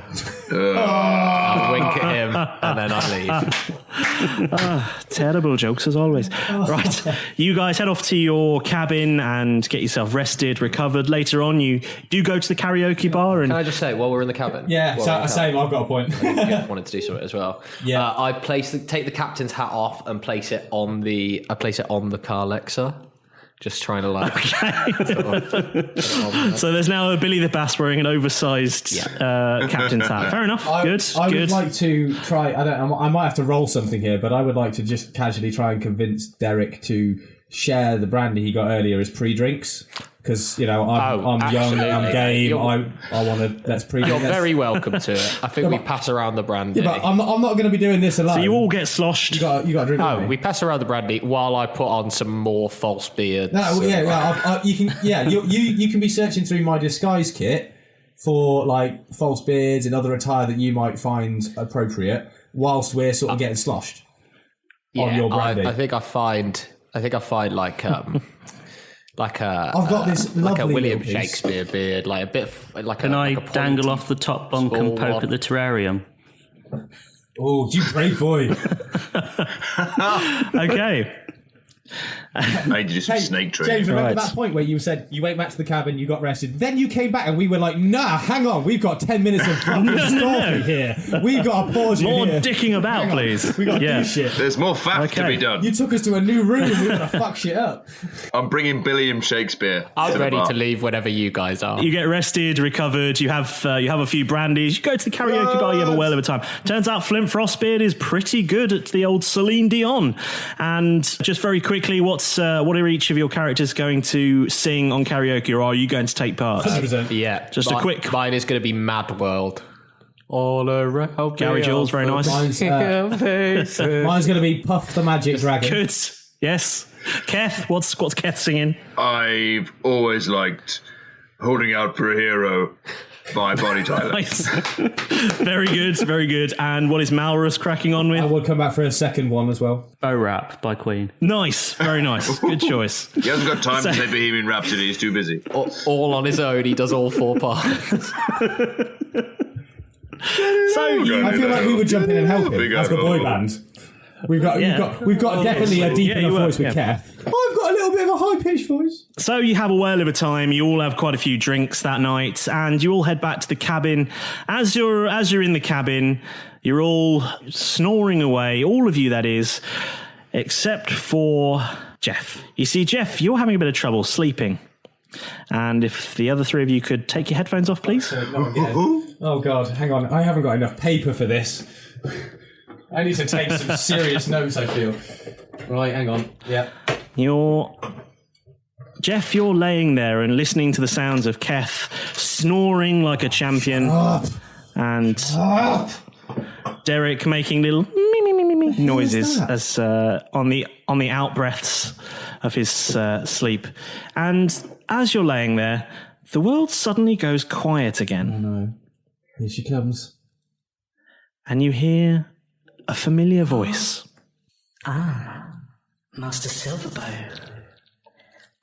I'll wink at him, and then I leave. Terrible jokes, as always. Right, you guys head off to your cabin and get yourself rested, recovered. Later on, you do go to the karaoke bar. And Can I just say, while we're in the cabin? Yeah, same. I've got a point. Jeff wanted to do something as well. Yeah. I take the captain's hat off and place it on the Carlexa. Just trying to like. So there's now a Billy the Bass wearing an oversized captain's hat. Fair enough. Good. I would like to try. I might have to roll something here, but I would like to just casually try and convince Derek to share the brandy he got earlier as pre-drinks. Because, I'm young, I'm game, I want to, let's pre-drink. You're very welcome to it. I think we pass around the brandy. Yeah, but I'm not going to be doing this alone. So you all get sloshed. You got to drink with me. We pass around the brandy while I put on some more false beards. You can be searching through my disguise kit for like false beards and other attire that you might find appropriate whilst we're sort of getting sloshed on your brandy. I think I find like I've got this like a lovely William little piece. Shakespeare beard, like a bit like. Can I dangle off the top bunk and poke at the terrarium? Oh, you brave boy! Okay. I just snake trade. James, remember that point where you said you went back to the cabin, you got rested, then you came back and we were like, nah, hang on, we've got 10 minutes of fucking story here. We've got to pause you More here. dicking about, please. We got to do shit. There's more faff to be done. You took us to a new room and we were going to fuck shit up. I'm bringing Billiam Shakespeare. I'm ready to leave whenever you guys are. You get rested, recovered, you have a few brandies, you go to the karaoke bar, you have a well of a time. Turns out Flint Frostbeard is pretty good at the old Celine Dion. And just very quickly, what are each of your characters going to sing on karaoke, or are you going to take part? 100%. Yeah. Just a quick. Mine is going to be Mad World. All around. Gary Jules, very nice. Mine's going to be Puff the Magic Dragon. Good. Yes. Keth, what's Keth singing? I've always liked Holding Out for a Hero by Bonnie Tyler. Nice. Very good, very good. And what is Malrus cracking on with? I will come back for a second one as well. Bow Rap by Queen. Nice, very nice. Good choice. He hasn't got time to say Bohemian Rhapsody, he's too busy. All on his own, he does all 4 parts. I feel like we would jump in and help him as the boy band. We've got definitely a deep enough voice with Keth. I've got a little bit of a high-pitched voice. So you have a whale of a time. You all have quite a few drinks that night, and you all head back to the cabin. As you're in the cabin, you're all snoring away. All of you, that is, except for Jeff. You see, Jeff, you're having a bit of trouble sleeping. And if the other 3 of you could take your headphones off, please. Oh, God, hang on. I haven't got enough paper for this. I need to take some serious notes, I feel. Right, hang on. Yeah. Jeff, you're laying there and listening to the sounds of Keth snoring like a champion. And Derek making little me noises as on the out breaths of his sleep. And as you're laying there, the world suddenly goes quiet again. Oh no. Here she comes. And you hear a familiar voice. Master Silverbow.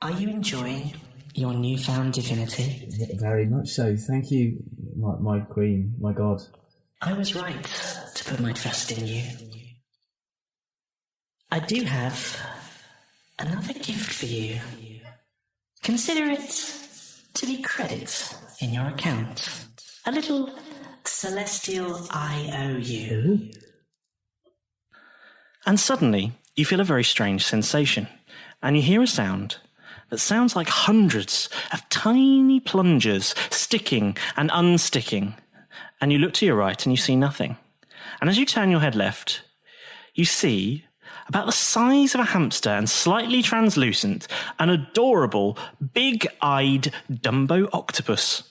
Are you enjoying your newfound divinity? Very much so. Thank you, my queen, my god. I was right to put my trust in you. I do have another gift for you. Consider it to be credit in your account. A little celestial IOU. And suddenly, you feel a very strange sensation, and you hear a sound that sounds like hundreds of tiny plungers sticking and unsticking. And you look to your right and you see nothing. And as you turn your head left, you see, about the size of a hamster and slightly translucent, an adorable, big-eyed Dumbo octopus.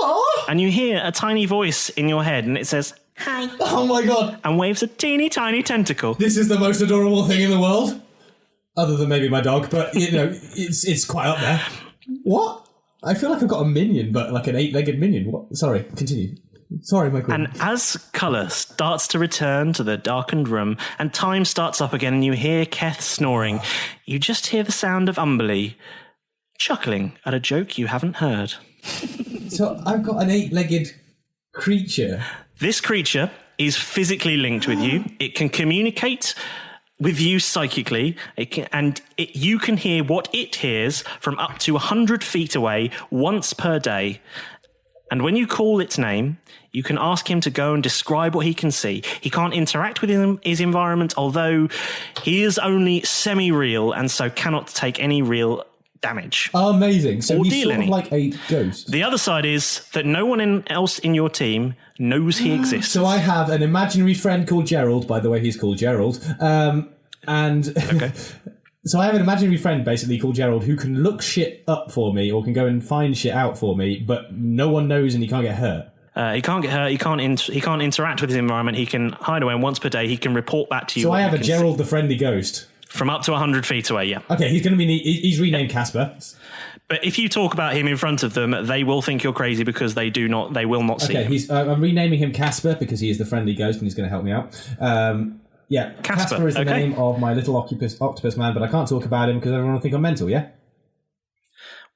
Aww. And you hear a tiny voice in your head and it says, "Hi." Oh my god. And waves a teeny tiny tentacle. This is the most adorable thing in the world. Other than maybe my dog, but, it's quite up there. What? I feel like I've got a minion, but like an 8-legged minion. What? Sorry, continue. Sorry, my queen. And as colour starts to return to the darkened room and time starts up again and you hear Keth snoring, you just hear the sound of Umberlee chuckling at a joke you haven't heard. So I've got an 8-legged creature. This creature is physically linked with you. It can communicate with you psychically, you can hear what it hears from up to 100 feet away once per day. And when you call its name, you can ask him to go and describe what he can see. He can't interact with his environment, although he is only semi-real and so cannot take any real damage. Amazing. So he's sort of like a ghost. The other side is that no one else in your team knows he exists. So I have an imaginary friend called Gerald. By the way, he's called Gerald. Okay. So I have an imaginary friend basically called Gerald who can look shit up for me or can go and find shit out for me, but no one knows and he can't get hurt. He can't get hurt. He can't interact with his environment. He can hide away, and once per day he can report back to you. So I have a Gerald the friendly ghost. From up to 100 feet away, yeah. Okay, he's renamed Casper. But if you talk about him in front of them, they will think you're crazy because they will not see him. I'm renaming him Casper because he is the friendly ghost and he's going to help me out. Yeah, Casper is the name of my little octopus man, but I can't talk about him because everyone will think I'm mental, yeah?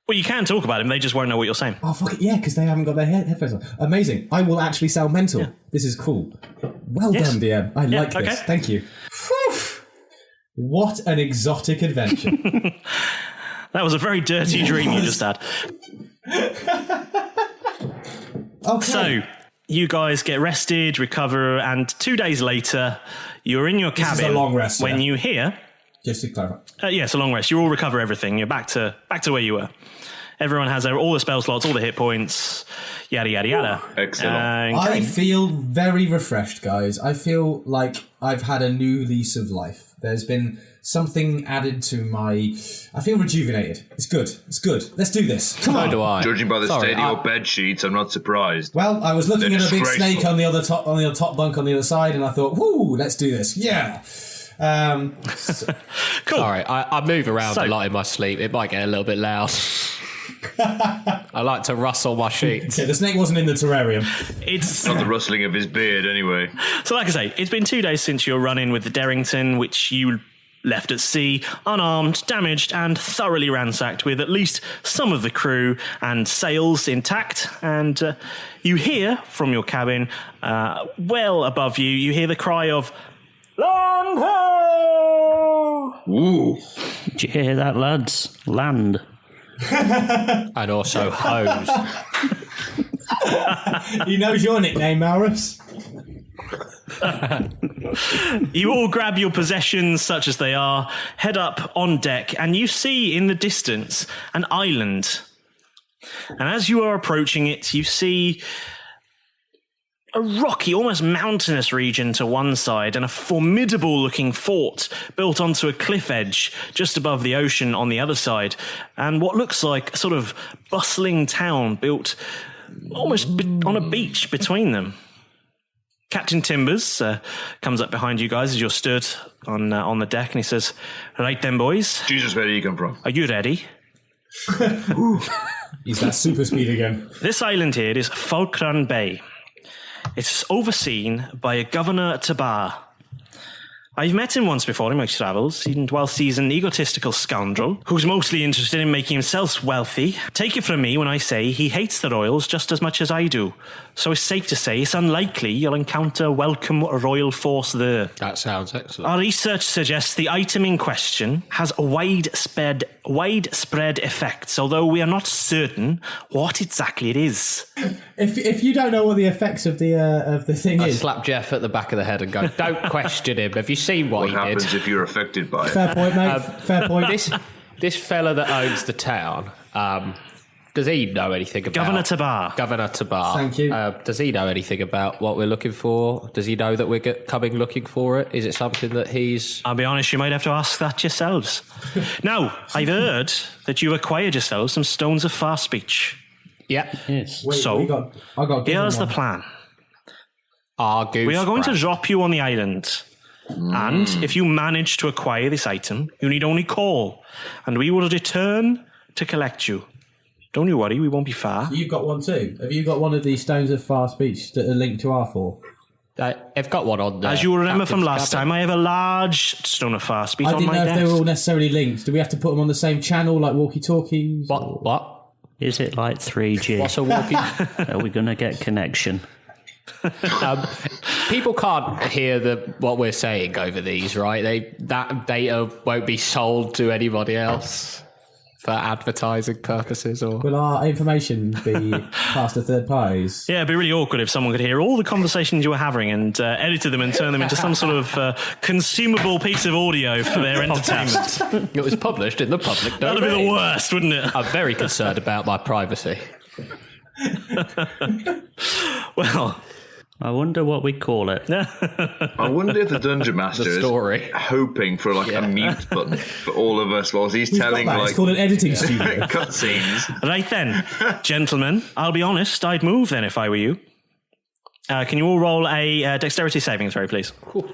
Well, you can talk about him, they just won't know what you're saying. Oh, fuck it, yeah, because they haven't got their headphones on. Amazing. I will actually sound mental. Yeah. This is cool. Well done, DM. I like this. Okay. Thank you. Whew. What an exotic adventure. That was a very dirty dream you just had. Okay. So, you guys get rested, recover, and 2 days later, you're in your cabin. This is a long rest, when you hear... Just to clarify. Yes, a long rest. You all recover everything. You're back to where you were. Everyone has all the spell slots, all the hit points, yada, yada, yada. Excellent. I feel very refreshed, guys. I feel like I've had a new lease of life. There's been something added to my... I feel rejuvenated. It's good. It's good. Let's do this. Come on. So do I. Judging by the state of your bed sheets, I'm not surprised. Well, I was looking at a big snake on the other top bunk on the other side, and I thought, whoo, let's do this. Yeah. Cool. Sorry, I move around a lot in my sleep. It might get a little bit loud. I like to rustle my sheets. Yeah, the snake wasn't in the terrarium. It's not the rustling of his beard, anyway. So, like I say, it's been 2 days since your run-in with the Derrington, which you left at sea, unarmed, damaged, and thoroughly ransacked, with at least some of the crew and sails intact. And you hear from your cabin, well above you, you hear the cry of "Land ho!" Ooh. Did you hear that, lads? Land. And also hose. He knows your nickname, Malrus. You all grab your possessions, such as they are, head up on deck, and you see in the distance an island. And as you are approaching it, you see a rocky, almost mountainous region to one side and a formidable-looking fort built onto a cliff edge just above the ocean on the other side, and what looks like a sort of bustling town built almost on a beach between them. Captain Timbers comes up behind you guys as you're stood on the deck, and he says, "Right then, boys. Jesus, where do you come from? Are you ready?" He's that super speed again. This island here is Falkland Bay. It's overseen by a Governor Tabar. I've met him once before in my travels, and whilst he's an egotistical scoundrel who's mostly interested in making himself wealthy, take it from me when I say he hates the royals just as much as I do. So it's safe to say it's unlikely you'll encounter a welcome royal force there. That sounds excellent. Our research suggests the item in question has widespread effects, although we are not certain what exactly it is. If you don't know what the effects of the thing I is, slap Jeff at the back of the head and go, "Don't question him. Have you seen what he happens did?" if you're affected by it? Fair point, mate. Fair point. This fella that owns the town, does he know anything about... Governor Tabar. Governor Tabar. Thank you. Does he know anything about what we're looking for? Does he know that we're coming looking for it? Is it something that he's... I'll be honest, you might have to ask that yourselves. Now, I've heard that you acquired yourselves some stones of far speech. Yeah. Yes. So, here's the plan. We are going to drop you on the island. And if you manage to acquire this item, you need only call, and we will return to collect you. Don't you worry, we won't be far. You've got one too. Have you got one of these stones of far speech that are linked to R4? I've got one on there. As you will remember from last time, I have a large stone of far speech on my desk. I didn't know if they were all necessarily linked. Do we have to put them on the same channel, like walkie-talkies? What? Is it like 3G? What's a walkie? Are we going to get connection? People can't hear what we're saying over these, right? That data won't be sold to anybody else for advertising purposes, or will our information be passed to third parties? Yeah, it'd be really awkward if someone could hear all the conversations you were having and edited them and turn them into some sort of consumable piece of audio for their entertainment. It was published in the public domain. That'd be the worst, wouldn't it? I'm very concerned about my privacy. Well, I wonder what we call it. I wonder if the Dungeon Master is hoping for a mute button for all of us whilst he's telling it's called an editing studio. Cutscenes. Right then, gentlemen, I'll be honest, I'd move then if I were you. Can you all roll a dexterity saving throw, please? Cool.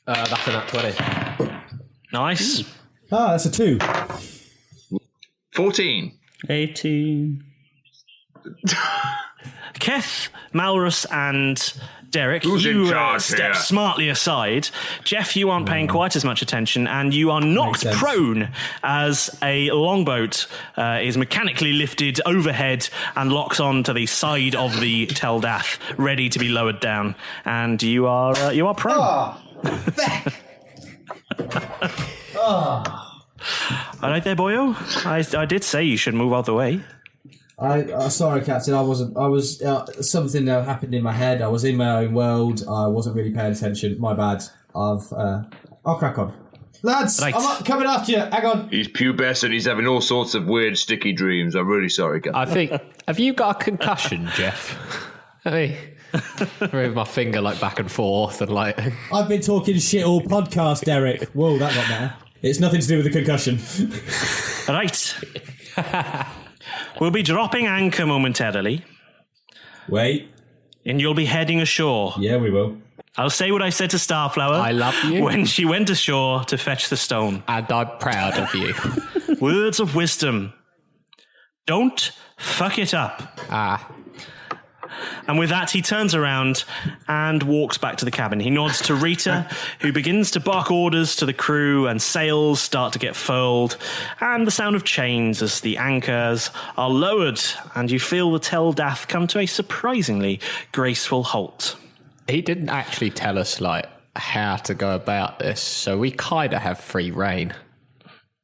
That's an at 20. Nice. That's a 2. 14. 18. Keth, Malrus, and Derek, Who's in you charge step here? smartly aside. Jeff, you aren't paying quite as much attention, and you are knocked prone as a longboat is mechanically lifted overhead and locks on to the side of the Tel Dath, ready to be lowered down. And you are prone. All right there, boyo. I did say you should move out the way. Sorry, Captain. I was something happened in my head. I was in my own world. I wasn't really paying attention. My bad. I'll crack on, lads. Right. I'm coming after you. Hang on. He's pubescent. He's having all sorts of weird, sticky dreams. I'm really sorry, Captain. I think. Have you got a concussion, Jeff? Hey. Move my finger back and forth and I've been talking shit all podcast, Derek. Whoa, that got better. It's nothing to do with the concussion. Right. We'll be dropping anchor momentarily. Wait. And you'll be heading ashore. Yeah, we will. I'll say what I said to Starflower. I love you. When she went ashore to fetch the stone. And I'm proud of you. Words of wisdom. Don't fuck it up. And with that, he turns around and walks back to the cabin. He nods to Rita, who begins to bark orders to the crew, and sails start to get furled, and the sound of chains as the anchors are lowered, and you feel the Tel Dath come to a surprisingly graceful halt. He didn't actually tell us, how to go about this, so we kind of have free reign.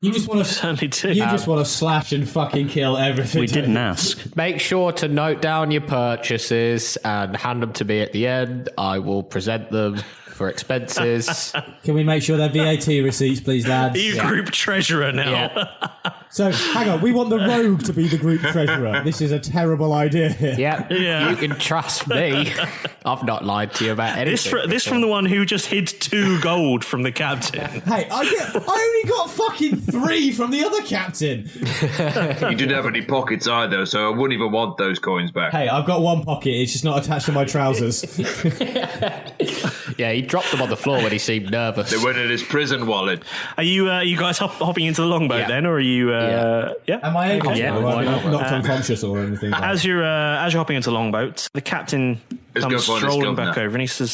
You just want to certainly do. You just want to slash and fucking kill everything. We didn't ask. Make sure to note down your purchases and hand them to me at the end. I will present them for expenses. Can we make sure they're VAT receipts, please, lads? Are you group treasurer now? Yeah. So, hang on, we want the rogue to be the group treasurer. This is a terrible idea. Yeah. You can trust me. I've not lied to you about anything. This from the one who just hid 2 gold from the captain. Hey, I only got fucking 3 from the other captain. You didn't have any pockets either, so I wouldn't even want those coins back. Hey, I've got 1 pocket. It's just not attached to my trousers. Yeah, he dropped them on the floor when he seemed nervous. They went in his prison wallet. Are you guys hopping into the longboat then, or are you? Yeah. Am I able to? Yeah. Not unconscious or anything. As you're hopping into the longboat, the captain comes strolling back over, and he says,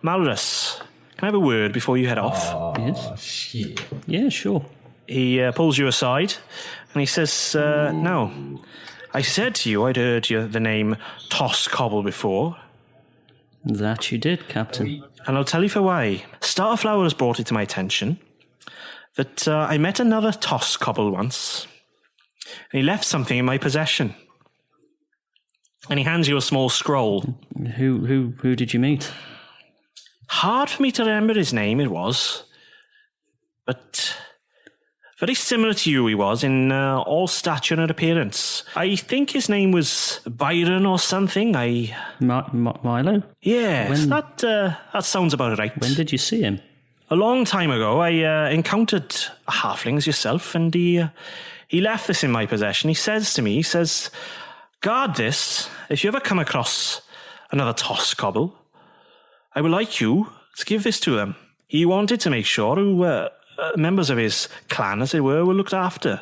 Malrus, can I have a word before you head off? Yes. Shit. Yeah, sure. He pulls you aside, and he says, "No, I said to you I'd heard the name Toss Cobble before." That you did, Captain. And I'll tell you for why. Starflower has brought it to my attention that I met another Toss Cobble once, and he left something in my possession. And he hands you a small scroll. Who did you meet? Hard for me to remember his name, it was. But very similar to you he was in all stature and appearance. I think his name was Byron or something. Milo? Yes, that sounds about right. When did you see him? A long time ago, I encountered a halfling as yourself, and he left this in my possession. He says to me, guard this. If you ever come across another Toss Cobble, I would like you to give this to them. He wanted to make sure who members of his clan, as they were looked after.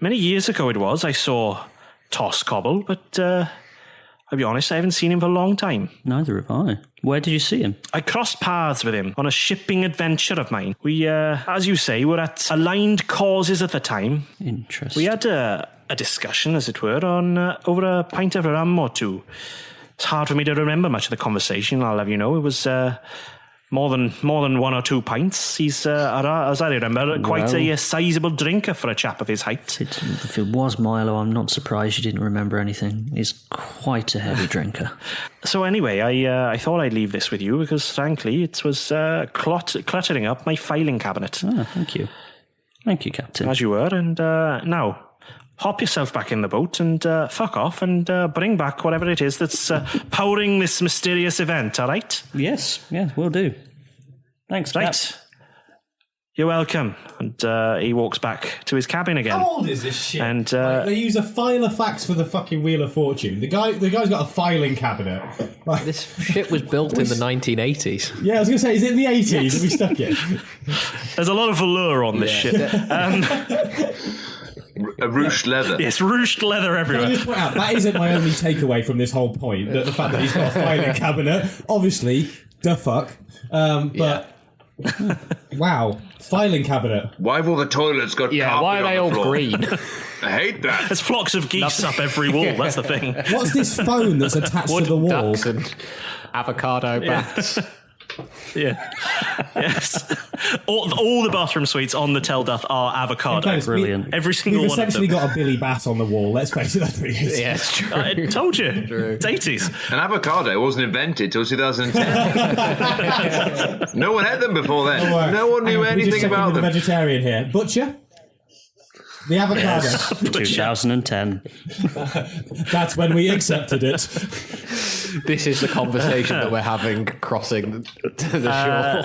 Many years ago it was, I saw Toss Cobble, but I'll be honest, I haven't seen him for a long time. Neither have I. Where did you see him? I crossed paths with him on a shipping adventure of mine. We, as you say, were at aligned causes at the time. Interesting. We had a discussion, as it were, on over a pint of rum or 2. It's hard for me to remember much of the conversation, I'll have you know. It was more than 1 or 2 pints. He's, as I remember, quite a sizable drinker for a chap of his height. If it was Milo, I'm not surprised you didn't remember anything. He's quite a heavy drinker. So anyway, I thought I'd leave this with you because, frankly, it was cluttering up my filing cabinet. Oh, thank you. Thank you, Captain. As you were, and now, hop yourself back in the boat and fuck off and bring back whatever it is that's powering this mysterious event, all right? Yes, we'll do. Thanks, right. Cap. You're welcome. And he walks back to his cabin again. How old is this shit? And they use a file of facts for the fucking Wheel of Fortune. The guy's got a filing cabinet. This shit was built in the 1980s. Yeah, I was going to say, is it in the 80s that we stuck it? There's a lot of velour on this shit. A ruched leather. Yes, ruched leather everywhere. Can I just point out, that isn't my only takeaway from this whole point, that the fact that he's got a filing cabinet, obviously, the fuck. But, wow, filing cabinet. Why have all the toilets got carpet why are they on the all floor? green? I hate that. There's flocks of geese up every wall, that's the thing. What's this phone that's attached to the wall? Ducks and avocado bats. Yeah. Yes. All the bathroom suites on the Tel Dath are avocado. Brilliant. Every single We've one of them. essentially got a Billy Bat on the wall. Let's face it, that's pretty easy. Yeah, it's true. I told you. True. It's 80s. An avocado wasn't invented till 2010. No one had them before then. No one knew anything about them. The vegetarian here. Butcher? The avocado. Yes, 2010. That's when we accepted it. This is the conversation that we're having crossing the shore.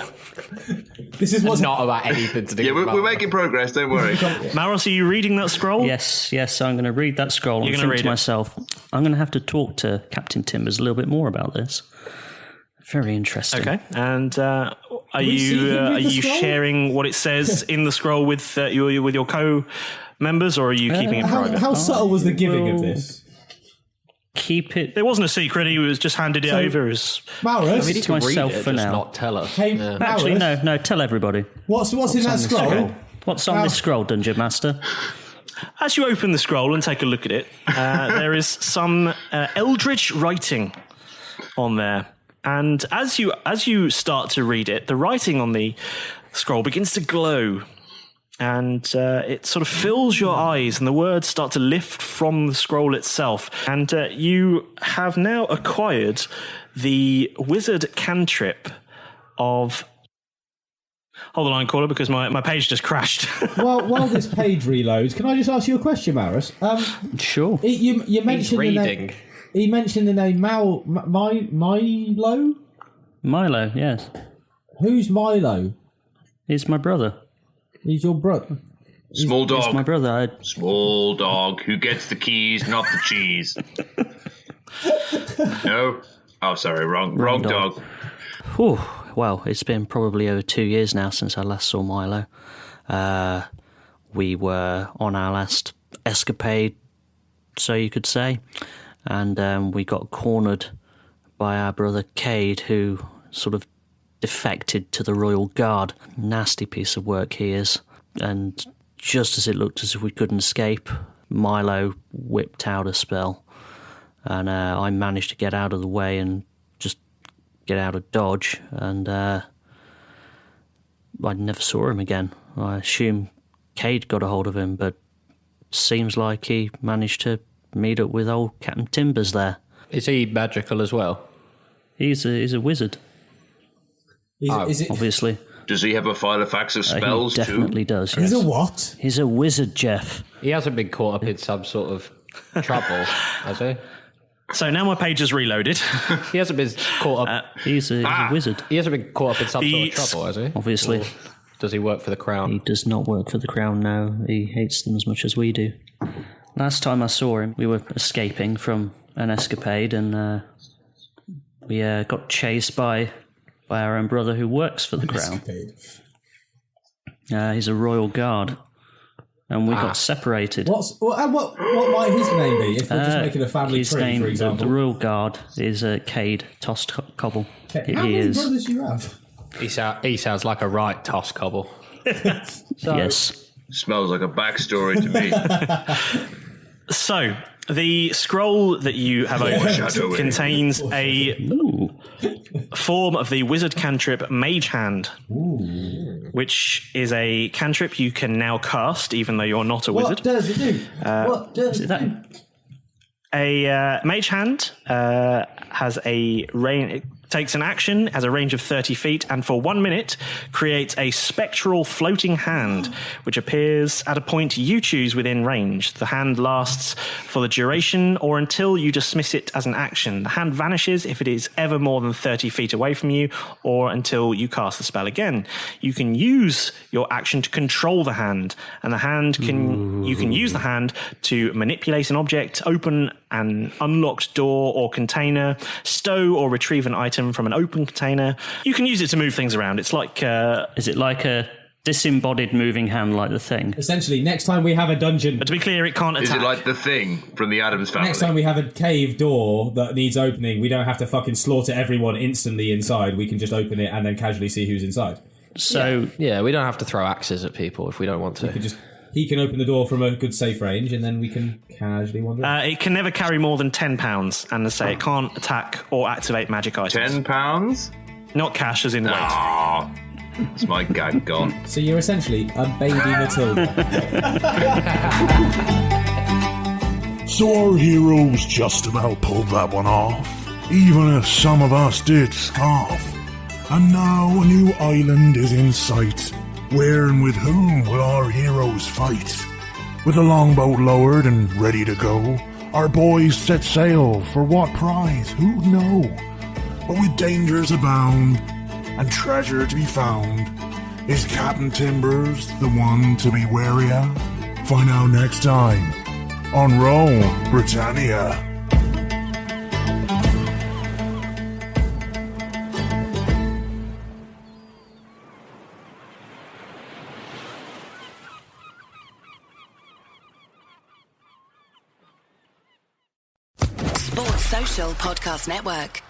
This is what's not about anything to do with we're making progress, don't worry. Malrus, are you reading that scroll? Yes, I'm going to read that scroll and You're think gonna to read it? myself, I'm going to have to talk to Captain Timbers a little bit more about this. Very interesting. Okay, and are you sharing what it says in the scroll with your co-members, or are you keeping it private? How subtle was the giving of this? Keep it. It wasn't a secret. He was just handed it over. Malrus? Read it to myself for now. Not tell us. Hey, Actually, Malrus? no, tell everybody. What's in that scroll? Okay. What's on this scroll, Dungeon Master? As you open the scroll and take a look at it, there is some eldritch writing on there. And as you start to read it, the writing on the scroll begins to glow. And it sort of fills your eyes, and the words start to lift from the scroll itself. And you have now acquired the wizard cantrip of Hold the line, caller, because my page just crashed. Well, while this page reloads, can I just ask you a question, Malrus? Sure. You mentioned reading. the name. He mentioned the name Milo. Milo, yes. Who's Milo? He's my brother. He's your brother. Small dog. He's my brother. Small dog who gets the keys, not the cheese. No. Oh, sorry, wrong dog. Whew. Well, it's been probably over 2 years now since I last saw Milo. We were on our last escapade, so you could say, and we got cornered by our brother Cade, who sort of defected to the Royal Guard. Nasty piece of work he is. And just as it looked as if we couldn't escape, Milo whipped out a spell, and I managed to get out of the way and just get out of Dodge, and I never saw him again. I assume Cade got a hold of him, but seems like he managed to meet up with old Captain Timbers there. Is he magical as well? He's a wizard. Obviously. Does he have a file of facts of spells he definitely too? Does. Yes. He's a what? He's a wizard, Jeff. He hasn't been caught up in some sort of trouble, has he? So now my page is reloaded. He hasn't been caught up. He's a wizard. He hasn't been caught up in some sort of trouble, has he? Obviously. Or does he work for the crown? He does not work for the crown, no. He hates them as much as we do. Last time I saw him, we were escaping from an escapade, and we got chased by our own brother who works for the crown. He's a royal guard. And we got separated. What might his name be? If we're just making a family his tree, name, for example. The royal guard is Cade Toss-Cobble. How many brothers do you have? He sounds like a right toss cobble. Yes. Smells like a backstory to me. So, the scroll that you have opened contains a form of the wizard cantrip Mage Hand, which is a cantrip you can now cast, even though you're not a wizard. What does it do? What does it do? A Mage Hand has a range. It takes an action, has a range of 30 feet, and for 1 minute creates a spectral floating hand, which appears at a point you choose within range. The hand lasts for the duration or until you dismiss it as an action. The hand vanishes if it is ever more than 30 feet away from you, or until you cast the spell again. You can use your action to control the hand, and you can use the hand to manipulate an object, open an unlocked door or container, stow or retrieve an item from an open container. You can use it to move things around. It's like... is it like a disembodied moving hand like the Thing? Essentially, next time we have a dungeon... But to be clear, it can't attack. Is it like the Thing from the Addams Family? Next time we have a cave door that needs opening, we don't have to fucking slaughter everyone instantly inside. We can just open it and then casually see who's inside. So... Yeah, we don't have to throw axes at people if we don't want to. He can open the door from a good safe range, and then we can casually wander. It can never carry more than £10, and as I say, it can't attack or activate magic items. £10? Not cash, as in weight. Ah, it's my gag gone. So you're essentially a baby Matilda. So our heroes just about pulled that one off, even if some of us did scoff. And now a new island is in sight. Where and with whom will our heroes fight? With a longboat lowered and ready to go, our boys set sail for what prize? Who'd know? But with dangers abound and treasure to be found, is Captain Timbers the one to be wary of? Find out next time on Roll Britannia. Social Podcast Network.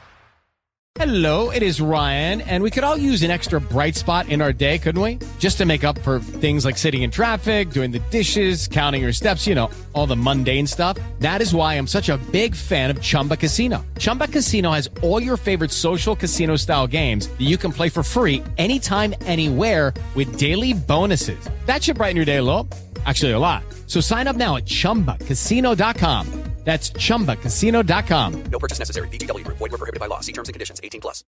Hello, it is Ryan, and we could all use an extra bright spot in our day, couldn't we? Just to make up for things like sitting in traffic, doing the dishes, counting your steps, all the mundane stuff. That is why I'm such a big fan of Chumba Casino. Chumba Casino has all your favorite social casino-style games that you can play for free anytime, anywhere with daily bonuses. That should brighten your day a little. Actually, a lot. So sign up now at ChumbaCasino.com. That's ChumbaCasino.com. No purchase necessary. VGW Group. Void where prohibited by law. See terms and conditions. 18+.